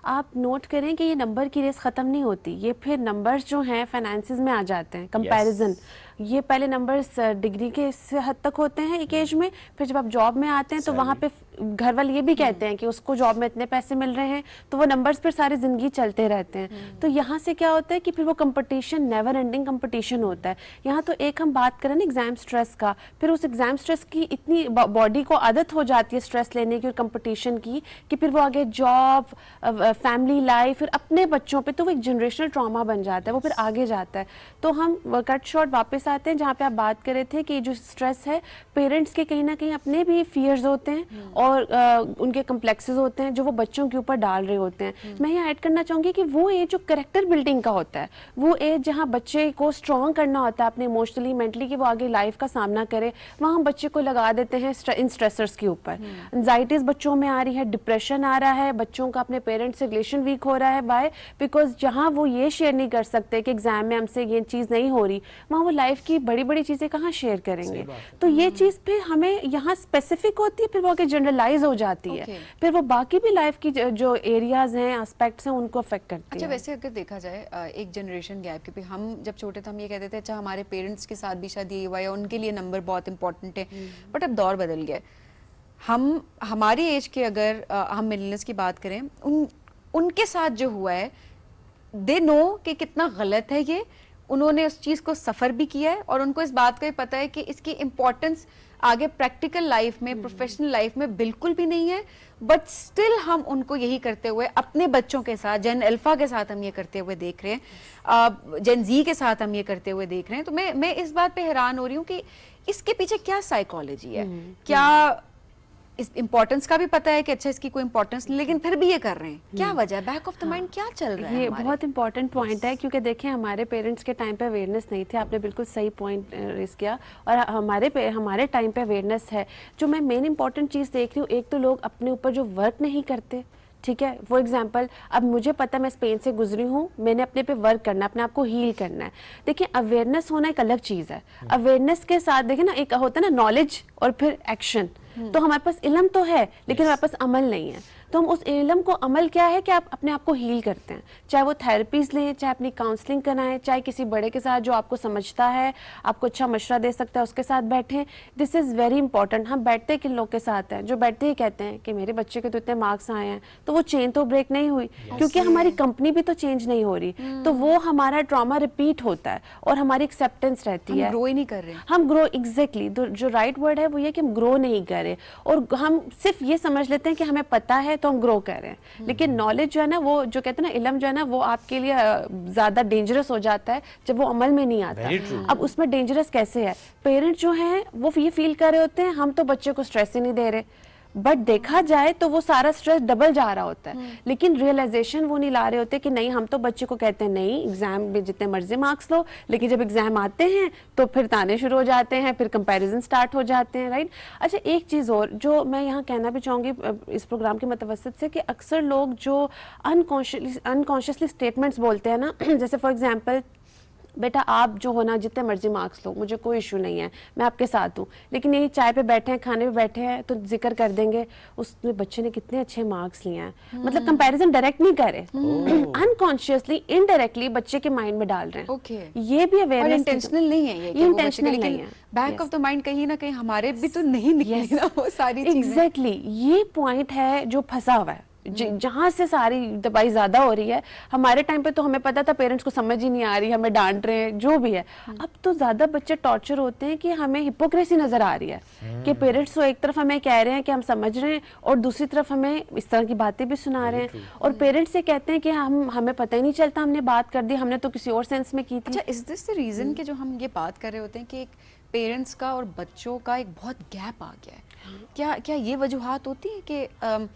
आप नोट करें कि ये नंबर की रेस ख़त्म नहीं होती। ये फिर नंबर्स जो हैं फाइनेंसेस में आ जाते हैं, कंपैरिजन। ये पहले नंबर्स डिग्री के इस हद तक होते हैं एक एज में, फिर जब आप जॉब में आते हैं तो वहाँ पे घर वाले ये भी कहते हैं कि उसको जॉब में इतने पैसे मिल रहे हैं, तो वो नंबर्स फिर सारी ज़िंदगी चलते रहते हैं। तो यहाँ से क्या होता है कि फिर वो कंपटीशन, नेवर एंडिंग कंपटीशन होता है। यहाँ तो एक हम बात करें ना एग्ज़ाम स्ट्रेस का, फिर उस एग्ज़ाम स्ट्रेस की इतनी बॉडी को आदत हो जाती है स्ट्रेस लेने की और कंपटीशन की कि फिर वो आगे जॉब, फैमिली लाइफ, फिर अपने बच्चों पे, तो वो एक जनरेशनल ट्रॉमा बन जाता है, वो फिर आगे जाता है। तो हम कट शॉर्ट वापस आते हैं जहाँ पे आप बात कर रहे थे कि जो स्ट्रेस है पेरेंट्स के कहीं ना कहीं अपने भी फियर्स होते हैं और और उनके कम्प्लेक्सेस होते हैं जो वो बच्चों के ऊपर डाल रहे होते हैं। मैं यहाँ ऐड करना चाहूँगी कि वो एज जो करेक्टर बिल्डिंग का होता है, वो एज जहाँ बच्चे को स्ट्रॉन्ग करना होता है अपने इमोशनली मेंटली कि वो आगे लाइफ का सामना करे, वहाँ बच्चे को लगा देते हैं इन स्ट्रेसर्स के ऊपर। एंजाइटीज बच्चों में आ रही है, डिप्रेशन आ रहा है, बच्चों का अपने पेरेंट्स से रिलेशन वीक हो रहा है। बाय बिकॉज जहाँ वो ये शेयर नहीं कर सकते कि एग्जाम में हमसे ये चीज़ नहीं हो रही, वहाँ वो लाइफ की बड़ी बड़ी चीज़ें कहाँ शेयर करेंगे। तो ये चीज़ पे हमें यहाँ स्पेसिफिक होती है, फिर वो आगे जनरलाइज हो जाती है, फिर वो बाकी भी लाइफ की जो एरियाज हैं, एस्पेक्ट्स हैं, उनको अफेक्ट करती है। अच्छा, वैसे अगर देखा जाए एक जनरेशन गैप, क्योंकि हम जब छोटे थे हम ये कहते थे अच्छा हमारे पेरेंट्स के साथ भी शायद ये हुआ है, उनके लिए नंबर बहुत इंपॉर्टेंट है, बट अब दौर बदल गया। हम हमारी एज के अगर हम मिलेनियल्स की बात करें, उनके साथ जो हुआ है, दे नो कि कितना गलत है ये, उन्होंने उस चीज़ को सफ़र भी किया है और उनको इस बात का भी पता है कि इसकी इम्पोर्टेंस आगे प्रैक्टिकल लाइफ में, प्रोफेशनल लाइफ में बिल्कुल भी नहीं है। बट स्टिल हम उनको यही करते हुए अपने बच्चों के साथ, जेन अल्फा के साथ हम ये करते हुए देख रहे हैं, जेन जी के साथ हम ये करते हुए देख रहे हैं। तो मैं इस बात पे हैरान हो रही हूँ कि इसके पीछे क्या साइकोलॉजी है, क्या इस इम्पोर्टेंस का भी पता है कि अच्छा इसकी कोई इम्पोर्टेंस नहीं, लेकिन फिर भी ये कर रहे हैं, क्या वजह है, बैक ऑफ द माइंड क्या चल रहा है? ये बहुत इंपॉर्टेंट पॉइंट है, क्योंकि देखिए हमारे पेरेंट्स के टाइम पे अवेयरनेस नहीं थे, आपने बिल्कुल सही पॉइंट रेस किया, और हमारे टाइम पे अवेयरनेस है। जो मैं मेन इंपॉर्टेंट चीज़ देख रही हूँ, एक तो लोग अपने ऊपर जो वर्क नहीं करते, ठीक है, फॉर एग्जाम्पल अब मुझे पता मैं स्पेन से गुजरी हूँ, मैंने अपने पे वर्क करना है, अपने आप को हील करना है। देखिए अवेयरनेस होना एक अलग चीज़ है, अवेयरनेस के साथ देखिए ना एक होता है ना नॉलेज और फिर एक्शन। तो हमारे पास इल्म तो है लेकिन हमारे पास अमल नहीं है। तो हम उस इल्म को, अमल क्या है कि आप अपने आप को हील करते हैं, चाहे वो थेरेपीज लें, चाहे अपनी काउंसलिंग कराएं, चाहे किसी बड़े के साथ जो आपको समझता है, आपको अच्छा मशवरा दे सकता है, उसके साथ बैठें। This is very important. हम बैठते किन लोग के साथ हैं, जो बैठते ही कहते हैं कि मेरे बच्चे के तो इतने मार्क्स आए हैं, तो वो चेन तो ब्रेक नहीं हुई, क्योंकि हमारी कंपनी भी तो चेंज नहीं हो रही। तो वो हमारा ट्रॉमा रिपीट होता है और हमारी एक्सेप्टेंस रहती है, हम ग्रो ही नहीं कर रहे, हम ग्रो एग्जैक्टली जो राइट वर्ड है वो ये कि हम ग्रो नहीं कर रहे, और हम सिर्फ ये समझ लेते हैं कि हमें पता है तो हम ग्रो कर रहे हैं। लेकिन नॉलेज जो है ना, वो जो कहते हैं ना इल्म जो है ना, वो आपके लिए ज्यादा डेंजरस हो जाता है जब वो अमल में नहीं आता। अब उसमें डेंजरस कैसे है, पेरेंट्स जो हैं वो ये फील कर रहे होते हैं हम तो बच्चे को स्ट्रेस ही नहीं दे रहे, बट देखा जाए तो वो सारा स्ट्रेस डबल जा रहा होता है। लेकिन रियलाइजेशन वो नहीं ला रहे होते कि नहीं, हम तो बच्चे को कहते हैं नहीं एग्जाम में जितने मर्जी मार्क्स लो, लेकिन जब एग्जाम आते हैं तो फिर ताने शुरू हो जाते हैं, फिर कंपैरिजन स्टार्ट हो जाते हैं, राइट। अच्छा, एक चीज़ और जो मैं यहाँ कहना भी चाहूँगी इस प्रोग्राम के मतवसत से, कि अक्सर लोग जो अनकॉन्शियसली स्टेटमेंट्स बोलते हैं ना, जैसे फॉर एग्जाम्पल बेटा आप जो हो ना जितने मर्जी मार्क्स लो, मुझे कोई इशू नहीं है, मैं आपके साथ हूँ, लेकिन यही चाय पे बैठे हैं, खाने पे बैठे हैं तो जिक्र कर देंगे उसने बच्चे ने कितने अच्छे मार्क्स लिए हैं। मतलब कंपैरिजन डायरेक्ट नहीं करे, अनकॉन्शियसली इनडायरेक्टली बच्चे के माइंड में डाल रहे हैं। ये भी अवेयरनेस इंटेंशनल नहीं है, ये इंटेंशनल नहीं है, बैक ऑफ द माइंड कहीं ना कहीं हमारे भी तो नहीं निकली ना वो सारी चीजें। एग्जैक्टली, ये पॉइंट है जो फंसा हुआ है, जहाँ से सारी दबाई ज्यादा हो रही है। हमारे टाइम पे तो हमें पता था पेरेंट्स को समझ ही नहीं आ रही, हमें डांट रहे हैं, जो भी है। अब तो ज्यादा बच्चे टॉर्चर होते हैं कि हमें हिपोक्रेसी नजर आ रही है कि पेरेंट्स तो एक तरफ हमें कह रहे हैं कि हम समझ रहे हैं और दूसरी तरफ हमें इस तरह की बातें भी सुना रहे हैं, और पेरेंट्स से कहते हैं कि हमें पता ही नहीं चलता, हमने बात कर दी, हमने तो किसी और सेंस में की थी। अच्छा, इज दिस द रीजन कि जो हम ये बात कर रहे होते हैं कि एक पेरेंट्स का और बच्चों का एक बहुत गैप आ गया है, क्या ये वजूहात होती है कि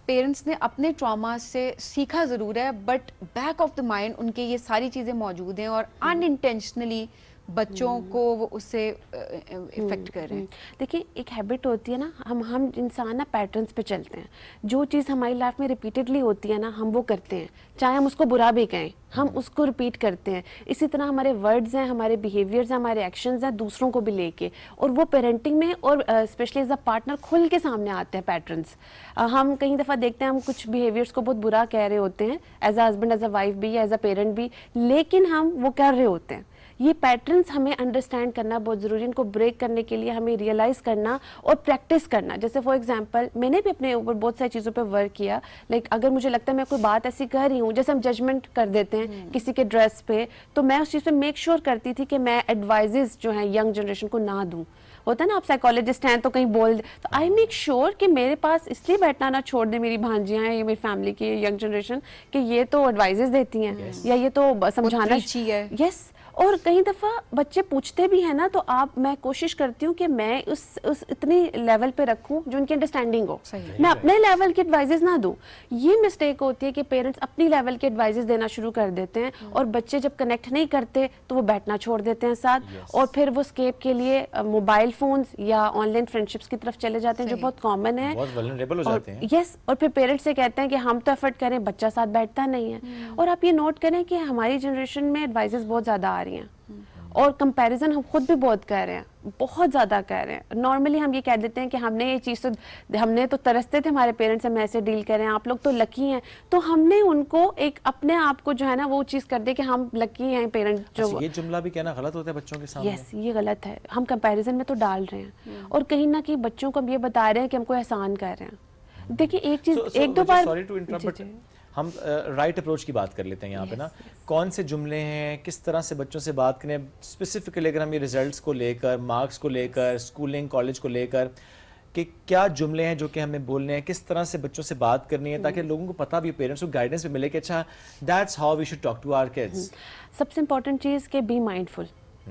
पेरेंट्स ने अपने ट्रॉमा से सीखा ज़रूर है, but back of the mind उनके ये सारी चीज़ें मौजूद हैं और अनइंटेंशनली बच्चों को वो उससे इफेक्ट कर रहे हैं। देखिए, एक हैबिट होती है ना, हम इंसान ना पैटर्न्स पे चलते हैं। जो चीज़ हमारी लाइफ में रिपीटेडली होती है ना, हम वो करते हैं, चाहे हम उसको बुरा भी कहें, हम उसको रिपीट करते हैं। इसी तरह हमारे वर्ड्स हैं, हमारे बिहेवियर्स हैं, हमारे एक्शंस हैं दूसरों को भी लेके, और वो पेरेंटिंग में और स्पेशली एज अ पार्टनर खुल के सामने आते हैं पैटर्न्स। हम कई दफ़ा देखते हैं हम कुछ बिहेवियर्स को बहुत बुरा कह रहे होते हैं, as a husband, as a wife भी, एज अ पेरेंट भी, लेकिन हम वो कर रहे होते हैं। ये पैटर्न्स हमें अंडरस्टैंड करना बहुत ज़रूरी है। इनको ब्रेक करने के लिए हमें रियलाइज़ करना और प्रैक्टिस करना। जैसे फॉर एग्जांपल मैंने भी अपने ऊपर बहुत सारी चीज़ों पे वर्क किया। लाइक अगर मुझे लगता है मैं कोई बात ऐसी कर रही हूँ, जैसे हम जजमेंट कर देते हैं किसी के ड्रेस पे, तो मैं उस चीज़ पे मेक श्योर करती थी कि मैं एडवाइजेस जो हैं यंग जनरेशन को ना दूँ। होता है ना, आप साइकोलॉजिस्ट हैं तो कहीं बोल दे, तो आई मेक श्योर कि मेरे पास इसलिए बैठना ना छोड़ दे मेरी भांजियां हैं, ये मेरी फैमिली की यंग जनरेशन, कि ये तो एडवाइजेस देती हैं या ये तो समझाना चाहिए। यस, और कई दफ़ा बच्चे पूछते भी हैं ना, तो मैं कोशिश करती हूँ कि मैं उस इतनी लेवल पे रखूँ जो उनकी अंडरस्टैंडिंग हो, मैं अपने लेवल के एडवाइजेस ना दूँ। ये मिस्टेक होती है कि पेरेंट्स अपनी लेवल के एडवाइजेस देना शुरू कर देते हैं और बच्चे जब कनेक्ट नहीं करते तो वो बैठना छोड़ देते हैं साथ, और फिर वो स्केप के लिए मोबाइल फोन्स या ऑनलाइन फ्रेंडशिप्स की तरफ चले जाते हैं, जो बहुत कॉमन है, बहुत वल्नरेबल हो जाते हैं। यस, और फिर पेरेंट्स से कहते हैं कि हम तो एफर्ट करें, बच्चा साथ बैठता नहीं है। और आप ये नोट करें कि हमारी जनरेशन में एडवाइजेस बहुत ज़्यादा आ रही हैं और कंपैरिजन हम खुद भी बहुत कर रहे हैं, बहुत ज़्यादा कर रहे हैं। नॉर्मली हम ये कह देते हैं कि हमने तो तरसते थे हमारे पेरेंट्स हम ऐसे डील करें, आप लोग तो लकी हैं, तो हमने उनको एक अपने आप को जो है ना वो चीज़ कर दे कि हम लकी हैं पेरेंट्स जो। ये जुमला भी कहना गलत होता है बच्चों के सामने? यस, ये गलत है, हम कंपैरिजन में तो डाल रहे हैं और कहीं ना कहीं बच्चों को हम ये बता रहे हैं कि हमको एहसान कर रहे हैं। देखिए एक चीज़ एक दो बार, सॉरी टू इंटरप्ट, बट हम राइट अप्रोच की बात कर लेते हैं यहाँ पे ना। कौन से जुमले हैं, किस तरह से बच्चों से बात करें स्पेसिफिकली, अगर हम ये रिजल्ट्स को लेकर, मार्क्स को लेकर, स्कूलिंग कॉलेज को लेकर, कि क्या जुमले हैं जो कि हमें बोलने हैं, किस तरह से बच्चों से बात करनी है, ताकि लोगों को पता भी, पेरेंट्स को गाइडेंस भी मिले कि अच्छा that's how we should talk to our kids. सबसे इंपॉर्टेंट चीज़ कि बी माइंडफुल,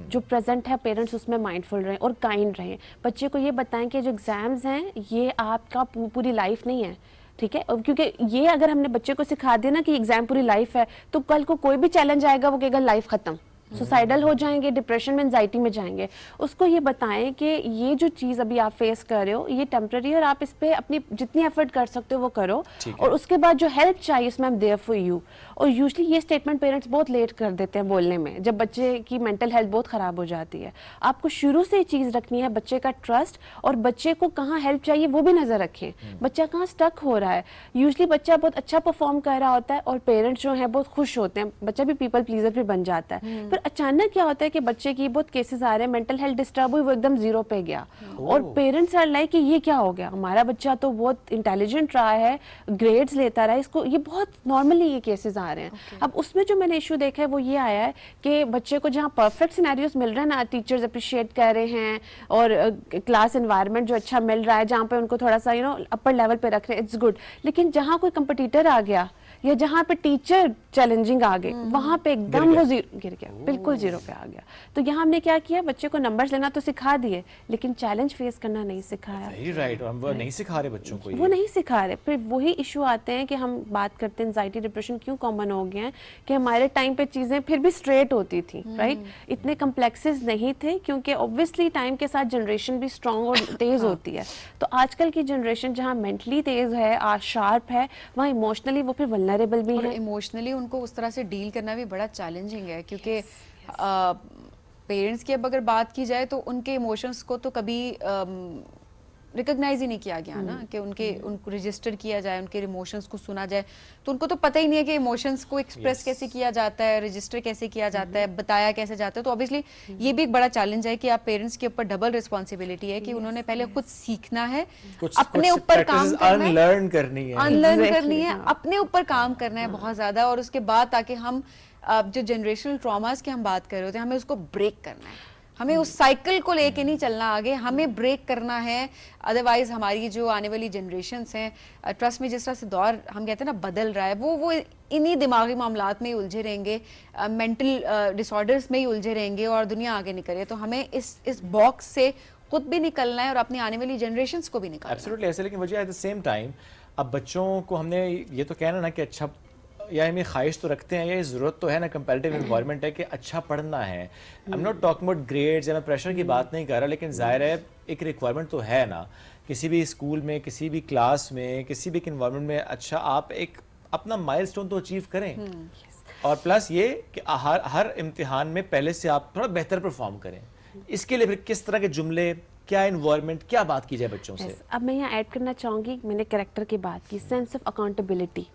जो प्रेजेंट है पेरेंट्स उसमें माइंडफुल रहें और काइंड रहें। बच्चे को ये बताएं कि जो एग्जाम्स हैं ये आपका पूरी लाइफ नहीं है, ठीक है, क्योंकि ये अगर हमने बच्चे को सिखा दिया ना कि एग्जाम पूरी लाइफ है, तो कल को कोई भी चैलेंज आएगा वो कहेगा लाइफ खत्म, सुसाइडल हो जाएंगे, डिप्रेशन में, एंजाइटी में जाएंगे। उसको ये बताएं कि ये जो चीज़ अभी आप फेस कर रहे हो ये टेम्पररी है और आप इस पे अपनी जितनी एफर्ट कर सकते हो वो करो, और उसके बाद जो हेल्प चाहिए उसमें I am there for you. और यूजली ये स्टेटमेंट पेरेंट्स बहुत लेट कर देते हैं बोलने में, जब बच्चे की मेंटल हेल्थ बहुत ख़राब हो जाती है। आपको शुरू से चीज़ रखनी है बच्चे का ट्रस्ट, और बच्चे को कहाँ हेल्प चाहिए वो भी नज़र रखें, बच्चा कहाँ स्टक हो रहा है। यूजली बच्चा बहुत अच्छा परफॉर्म कर रहा होता है और पेरेंट्स जो हैं बहुत खुश होते हैं, बच्चा भी पीपल प्लीजर भी बन जाता है। फिर अचानक क्या होता है कि बच्चे की बहुत केसेस आ रहे हैं, मेंटल हेल्थ डिस्टर्ब हुई, वो एकदम जीरो पे गया, और पेरेंट्स आर लाइक कि ये क्या हो गया, हमारा बच्चा तो बहुत इंटेलिजेंट रहा है, ग्रेड्स लेता रहा है, इसको ये बहुत नॉर्मली ये केसेस आ रहे हैं। अब उसमें जो मैंने इशू देखा है वो ये आया है कि बच्चे को जहाँ परफेक्ट सिनेरियोस मिल रहे हैं ना, टीचर्स अप्रिशिएट कर रहे हैं और क्लास एनवायरनमेंट जो अच्छा मिल रहा है, जहाँ पे उनको थोड़ा सा अपर लेवल पे रख रहे हैं, इट्स गुड। लेकिन जहाँ कोई कंपटीटर आ गया या जहाँ पे टीचर चैलेंजिंग आ गए, वहाँ पे एकदम वो गिर गया, बिल्कुल जीरो पे आ गया। तो यहाँ हमने क्या किया, बच्चे को नंबर्स लेना तो सिखा दिए लेकिन चैलेंज फेस करना नहीं सिखाया। राइट, और वो नहीं सिखा रहे बच्चों को, वो नहीं सिखा रहे। फिर वही इशू आते हैं कि हम बात करते हैं एंजाइटी डिप्रेशन क्यों कॉमन हो गए हैं, कि हमारे टाइम पे चीज़ें फिर भी स्ट्रेट होती थी, राइट, इतने कम्प्लेक्सेस नहीं थे, क्योंकि ऑब्वियसली टाइम के साथ जनरेशन भी स्ट्रॉन्ग और तेज़ होती है। तो आजकल की जनरेशन जहाँ मेंटली तेज़ है, शार्प है, वहाँ इमोशनली वो फिर वल्नरेबल भी है। इमोशनली उनको उस तरह से डील करना भी बड़ा चैलेंजिंग है, क्योंकि पेरेंट्स की अब अगर बात की जाए तो उनके इमोशंस को तो कभी रिकॉग्नाइज ही नहीं किया गया ना, कि उनको रजिस्टर किया जाए, उनके इमोशंस को सुना जाए। तो उनको तो पता ही नहीं है कि इमोशंस को एक्सप्रेस कैसे किया जाता है, रजिस्टर कैसे किया जाता है, बताया कैसे जाता है। तो ऑब्वियसली ये भी एक बड़ा चैलेंज है कि आप पेरेंट्स के ऊपर डबल रिस्पॉन्सिबिलिटी है कि उन्होंने पहले खुद सीखना है, अपने ऊपर काम करना है, अनलर्न करनी है, अपने ऊपर काम करना है बहुत ज्यादा, और उसके बाद ताकि हम जो जनरेशनल ट्रॉमास की हम बात कर रहे होते हैं, हमें उसको ब्रेक करना है, हमें उस साइकिल को लेके नहीं चलना आगे, हमें ब्रेक करना है। अदरवाइज हमारी जो आने वाली जनरेशन्स हैं, ट्रस्ट में जिस तरह से दौर हम कहते हैं ना बदल रहा है, वो इन्हीं दिमागी मामलात में ही उलझे रहेंगे, मेंटल डिसऑर्डर्स में ही उलझे रहेंगे और दुनिया आगे नहीं करे। तो हमें इस बॉक्स से खुद भी निकलना है और अपनी आने वाली जनरेशन्स को भी निकालना है। एब्सोल्युटली ऐसे, लेकिन वजह एट द सेम टाइम अब बच्चों को हमने ये तो कहना ना कि अच्छा, या हमें ख्वाहिश तो रखते हैं, ये ज़रूरत तो है ना, कंपैरेटिव एनवायरनमेंट है कि अच्छा पढ़ना है। I am not talking about grades या मैं प्रेशर की बात नहीं कर रहा, लेकिन जाहिर है एक रिक्वायरमेंट तो है ना, किसी भी स्कूल में, किसी भी क्लास में, किसी भी इन्वायरमेंट में, अच्छा आप एक अपना माइलस्टोन तो अचीव करें, और प्लस ये कि हर इम्तिहान में पहले से आप थोड़ा बेहतर परफॉर्म करें। इसके लिए फिर किस तरह के जुमले, क्या इन्वायरमेंट, क्या बात की जाए बच्चों से? अब मैं यहाँ ऐड करना चाहूँगी, मैंने कैरेक्टर की बात की, सेंस ऑफ अकाउंटेबिलिटी,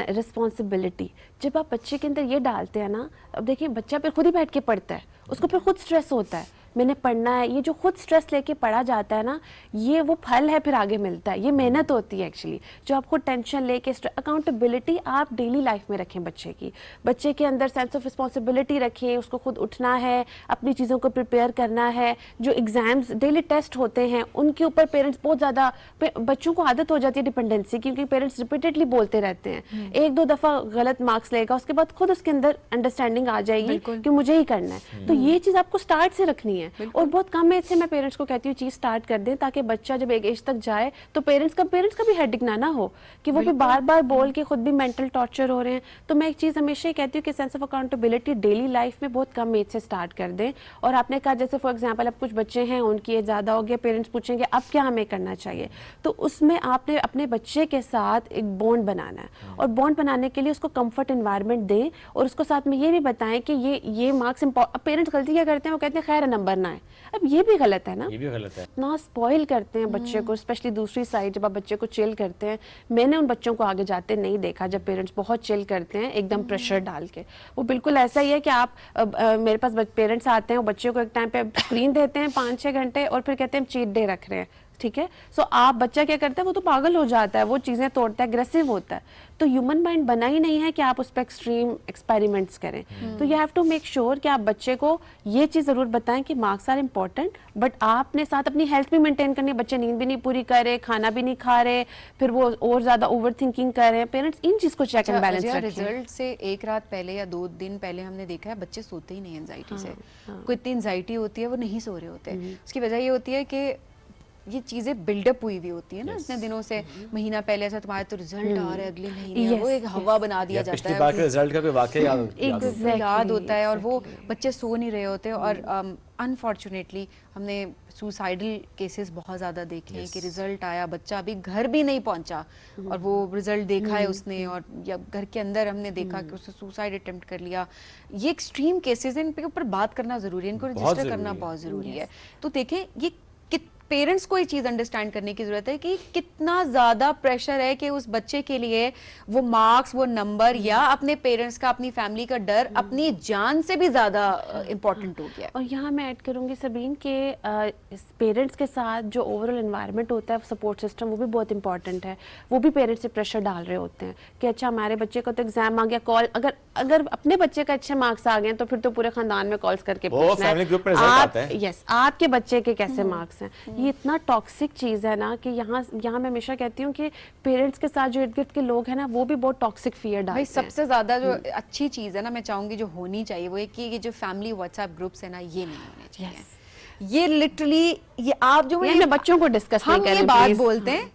रिस्पॉन्सिबिलिटी। जब आप बच्चे के अंदर ये डालते हैं ना, अब देखिए बच्चा फिर खुद ही बैठ के पढ़ता है, उसको फिर खुद स्ट्रेस होता है, मैंने पढ़ना है, ये जो खुद स्ट्रेस लेके पढ़ा जाता है ना, ये वो फल है फिर आगे मिलता है, ये मेहनत होती है एक्चुअली। जो आपको टेंशन लेके अकाउंटेबिलिटी आप डेली लाइफ में रखें बच्चे की, बच्चे के अंदर सेंस ऑफ रिस्पॉन्सिबिलिटी रखें, उसको खुद उठना है, अपनी चीज़ों को प्रिपेयर करना है। जो एग्जाम्स डेली टेस्ट होते हैं उनके ऊपर पेरेंट्स बहुत ज़्यादा, बच्चों को आदत हो जाती है डिपेंडेंसी, क्योंकि पेरेंट्स रिपीटेडली बोलते रहते हैं, एक दो दफ़ा गलत मार्क्स लेगा, उसके बाद खुद उसके अंदर अंडरस्टैंडिंग आ जाएगी कि मुझे ही करना है। तो ये चीज़ आपको स्टार्ट से रखनी है, और बहुत कम एज से मैं पेरेंट्स को कहती हूँ चीज़ स्टार्ट कर दें, ताकि बच्चा जब एक एज तक जाए तो पेरेंट्स का भी हेडेक ना हो कि वो भी बार बार बोल के खुद भी मेंटल टॉर्चर हो रहे हैं। तो मैं एक चीज़ हमेशा ही कहती हूँ कि sense of accountability daily life में बहुत कम एज से स्टार्ट कर दें। और आपने कहा जैसे फॉर एग्जाम्पल अब कुछ बच्चे हैं उनकी एज ज़्यादा हो गया, पेरेंट्स पूछेंगे अब क्या हमें करना चाहिए, तो उसमें आपने अपने बच्चे के साथ एक बॉन्ड बनाना है, और बॉन्ड बनाने के लिए उसको कंफर्ट एनवायरनमेंट दें, और उसको साथ में ये भी बताएं कि ये मार्क्स पेरेंट्स गलती क्या करते हैं, वो कहते हैं खैर नंबर ना है। अब ये भी गलत है ना, ये भी गलत है। इतना स्पॉइल करते हैं बच्चे को, स्पेशली दूसरी साइड जब आप बच्चे को चिल करते हैं। मैंने उन बच्चों को आगे जाते नहीं देखा जब पेरेंट्स बहुत चिल करते हैं एकदम प्रेशर डाल के। वो बिल्कुल ऐसा ही है कि आप मेरे पास पेरेंट्स आते हैं, वो बच्चे को एक टाइम पे स्क्रीन देते हैं 5-6 घंटे और फिर कहते हैं चीट डे रख रहे हैं, ठीक है। सो आप बच्चा क्या करता है, वो तो पागल हो जाता है, वो चीज़ें तोड़ता है, अग्रेसिव होता है। तो ह्यूमन माइंड बना ही नहीं है कि आप उस पर एक्सट्रीम एक्सपेरिमेंट्स करें। तो you have to make sure कि आप बच्चे को ये चीज़ ज़रूर बताएं कि मार्क्स आर इंपॉर्टेंट, बट आपने साथ अपनी हेल्थ भी मेंटेन करनी है। बच्चे नींद भी नहीं पूरी कर रहे, खाना भी नहीं खा रहे, फिर वो और ज़्यादा ओवर थिंकिंग कर रहे हैं। पेरेंट्स इन चीज़ को चेक एंड बैलेंस रखें। रिजल्ट से एक रात पहले या 2 दिन पहले हमने देखा है बच्चे सोते ही नहीं एंजाइटी से। कोई इतनी एंजाइटी होती है, वो नहीं सो रहे होते। उसकी वजह ये होती है कि ये चीजें बिल्डअप हुई हुई होती है ना इतने दिनों से, महीना पहले ऐसा तुम्हारा तो रिजल्ट आ रहा है अगले महीने, वो एक हवा बना दिया जाता है, बार के रिजल्ट का कोई वाकया याद होता है, और वो बच्चे सो नहीं रहे होते। और अनफॉर्चुनेटली हमने सुसाइडल केसेस बहुत ज़्यादा देखे हैं कि रिजल्ट आया, बच्चा अभी घर भी नहीं पहुंचा और वो रिजल्ट देखा है उसने, और या घर के अंदर हमने देखा कि उसने सुसाइड अटेम्प्ट कर लिया। ये एक्सट्रीम केसेस हैं, इन पे ऊपर बात करना ज़रूरी है, इनको रजिस्टर करना बहुत ज़रूरी है। तो देखें ये पेरेंट्स को ये चीज़ अंडरस्टैंड करने की ज़रूरत है कि कितना ज़्यादा प्रेशर है कि उस बच्चे के लिए वो मार्क्स, वो नंबर, या अपने पेरेंट्स का, अपनी फैमिली का डर अपनी जान से भी ज़्यादा इम्पोर्टेंट हो गया। और यहाँ मैं ऐड करूँगी सबीन के पेरेंट्स के साथ जो ओवरऑल एनवायरनमेंट होता है, सपोर्ट सिस्टम, वो भी बहुत इंपॉर्टेंट है। वो भी पेरेंट्स से प्रेशर डाल रहे होते हैं कि अच्छा हमारे बच्चे का तो एग्जाम आ गया, कॉल अगर अपने बच्चे का अच्छे मार्क्स आ गए तो फिर तो पूरे खानदान में कॉल्स करके पूछना है यस आपके बच्चे के कैसे मार्क्स हैं। ये इतना टॉक्सिक चीज़ है ना कि यहाँ मैं हमेशा कहती हूँ कि पेरेंट्स के साथ जो इर्द गिर्द के लोग हैं ना, वो भी बहुत टॉक्सिक फियर डालते हैं। सबसे ज़्यादा जो अच्छी चीज़ है ना, मैं चाहूँगी जो होनी चाहिए वो है कि ये जो फैमिली व्हाट्सएप ग्रुप्स है ना, ये नहीं होने चाहिए। ये लिटरली ये आप जो मैं बच्चों को डिस्कस नहीं कर रहे,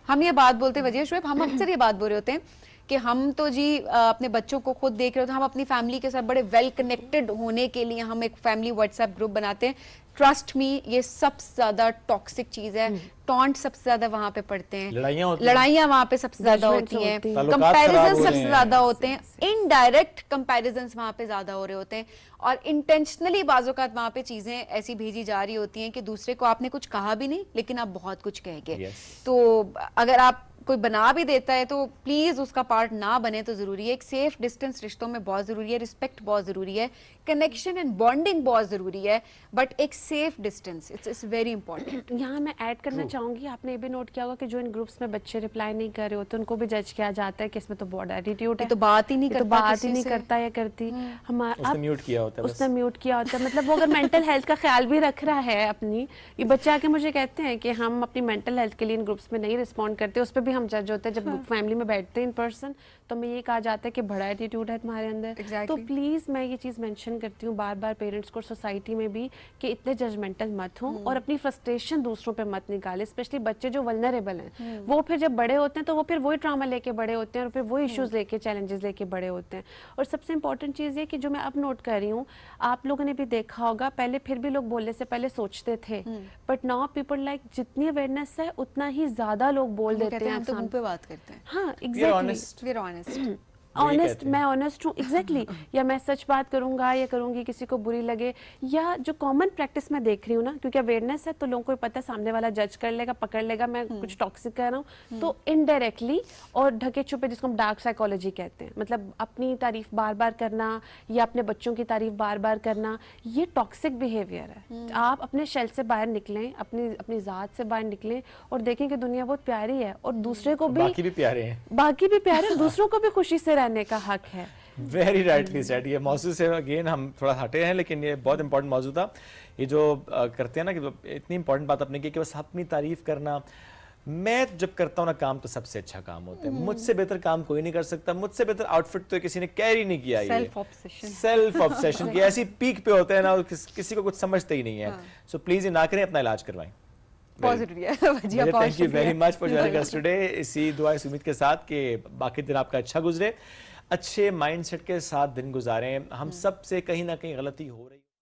हम ये बात बोलते हैं वजह शुएब, हम अक्सर ये बात बोल रहे होते हैं कि हम तो जी अपने बच्चों को खुद देख रहे होते हैं, हम अपनी फैमिली के साथ बड़े वेल कनेक्टेड होने के लिए हम एक फैमिली व्हाट्सएप ग्रुप बनाते हैं। ट्रस्ट मी, ये सबसे ज्यादा टॉक्सिक चीज है। टॉन्ट सबसे ज्यादा वहां पे पड़ते हैं, लड़ाइयां वहां पे सबसे ज्यादा होती हैं, कंपैरिजन सबसे ज्यादा होते हैं, इनडायरेक्ट कंपैरिजन्स वहां पे ज्यादा हो रहे होते हैं, और इंटेंशनली बाज़ औक़ात वहां पे चीजें ऐसी भेजी जा रही होती हैं कि दूसरे को आपने कुछ कहा भी नहीं लेकिन आप बहुत कुछ कह गए। तो अगर आप कोई बना भी देता है तो प्लीज उसका पार्ट ना बने तो जरूरी है। एक सेफ डिस्टेंस रिश्तों में बहुत जरूरी है, रिस्पेक्ट बहुत जरूरी है, कनेक्शन एंड बॉन्डिंग बहुत जरूरी है, बट एक safe distance it's very important. यहाँ मैं ऐड करना चाहूंगी, आपने ये भी नोट किया होगा कि जो इन ग्रुप्स में बच्चे रिप्लाई नहीं कर रहे होते उनको भी जज किया जाता है कि इसमें तो बहुत एटीट्यूड है, तो बात ही नहीं करता, बात ही नहीं करता या करती, हमारा म्यूट किया होता है, उसने म्यूट किया होता है। मतलब वो अगर मेंटल हेल्थ का ख्याल भी रख रहा है अपनी, ये बच्चे आके मुझे कहते हैं कि हम अपनी मेंटल हेल्थ के लिए इन ग्रुप्स में नहीं रिस्पॉन्ड करते, उस पर भी हम जज होते हैं। जब फैमिली में बैठते हैं इन पर्सन तो मैं ये कहा जाता है कि बड़ा एटीट्यूड है तुम्हारे अंदर। तो प्लीज मैं ये चीज मेंशन करती हूँ बार बार पेरेंट्स को, सोसाइटी में भी, कि इतने जजमेंटल मत हो और अपनी फ्रस्ट्रेशन दूसरों पे मत निकाले। स्पेशली बच्चे जो वल्नरेबल हैं, वो फिर जब बड़े होते हैं तो वो फिर वही ट्रॉमा लेके बड़े होते हैं और फिर वही इश्यूज लेके, चैलेंजेस लेके बड़े होते हैं। और सबसे इंपॉर्टेंट चीज़ ये कि जो मैं अब नोट कर रही हूँ, आप लोगों ने भी देखा होगा, पहले फिर भी लोग बोलने से पहले सोचते थे, बट नाउ पीपल लाइक जितनी अवेयरनेस है उतना ही ज्यादा लोग बोल देते हैं, हम तो मुंह पे बात करते हैं। हाँ, एग्जैक्टली, ऑनेस्ट, मैं ऑनेस्ट हूँ, एग्जैक्टली या मैं सच बात करूंगा या करूंगी, किसी को बुरी लगे, या जो कॉमन प्रैक्टिस मैं देख रही हूँ ना, क्योंकि अवेयरनेस है तो लोगों को पता है सामने वाला जज कर लेगा, पकड़ लेगा मैं कुछ टॉक्सिक कर रहा हूँ, तो इनडायरेक्टली और ढके छुपे, जिसको हम डार्क साइकोलॉजी कहते हैं, मतलब अपनी तारीफ बार बार करना या अपने बच्चों की तारीफ बार बार करना, ये टॉक्सिक बिहेवियर है। आप अपने शेल से बाहर निकलें, अपनी अपनी जात से बाहर निकलें और देखें कि दुनिया बहुत प्यारी है और दूसरे को भी, बाकी भी प्यारे हैं, बाकी भी प्यारे, दूसरों को भी खुशी से रहने का हक है। Very rightly said. ये मौजूद से अगेन हम थोड़ा हटे हैं, लेकिन ये बहुत इंपॉर्टेंट मौजूद था। ये जो करते हैं ना कि इतनी इंपॉर्टेंट बात अपने की कि बस अपनी तारीफ करना। मैं जब करता हूँ ना काम, तो सबसे अच्छा काम होता है। मुझसे बेहतर काम कोई नहीं कर सकता, मुझसे बेहतर आउटफिट तो किसी ने कैरी नहीं किया। सेल्फ ऑब्सेशन की ऐसी पीक पे होते हैं ना, किसी को कुछ समझते ही नहीं है। सो प्लीज ये ना करें, अपना इलाज करवाएं। Thank you very much for joining us today. इसी दुआ इस उम्मीद के साथ कि बाकी दिन आपका अच्छा गुजरे, अच्छे माइंडसेट के साथ दिन गुजारें। हम सब से कहीं ना कहीं गलती हो रही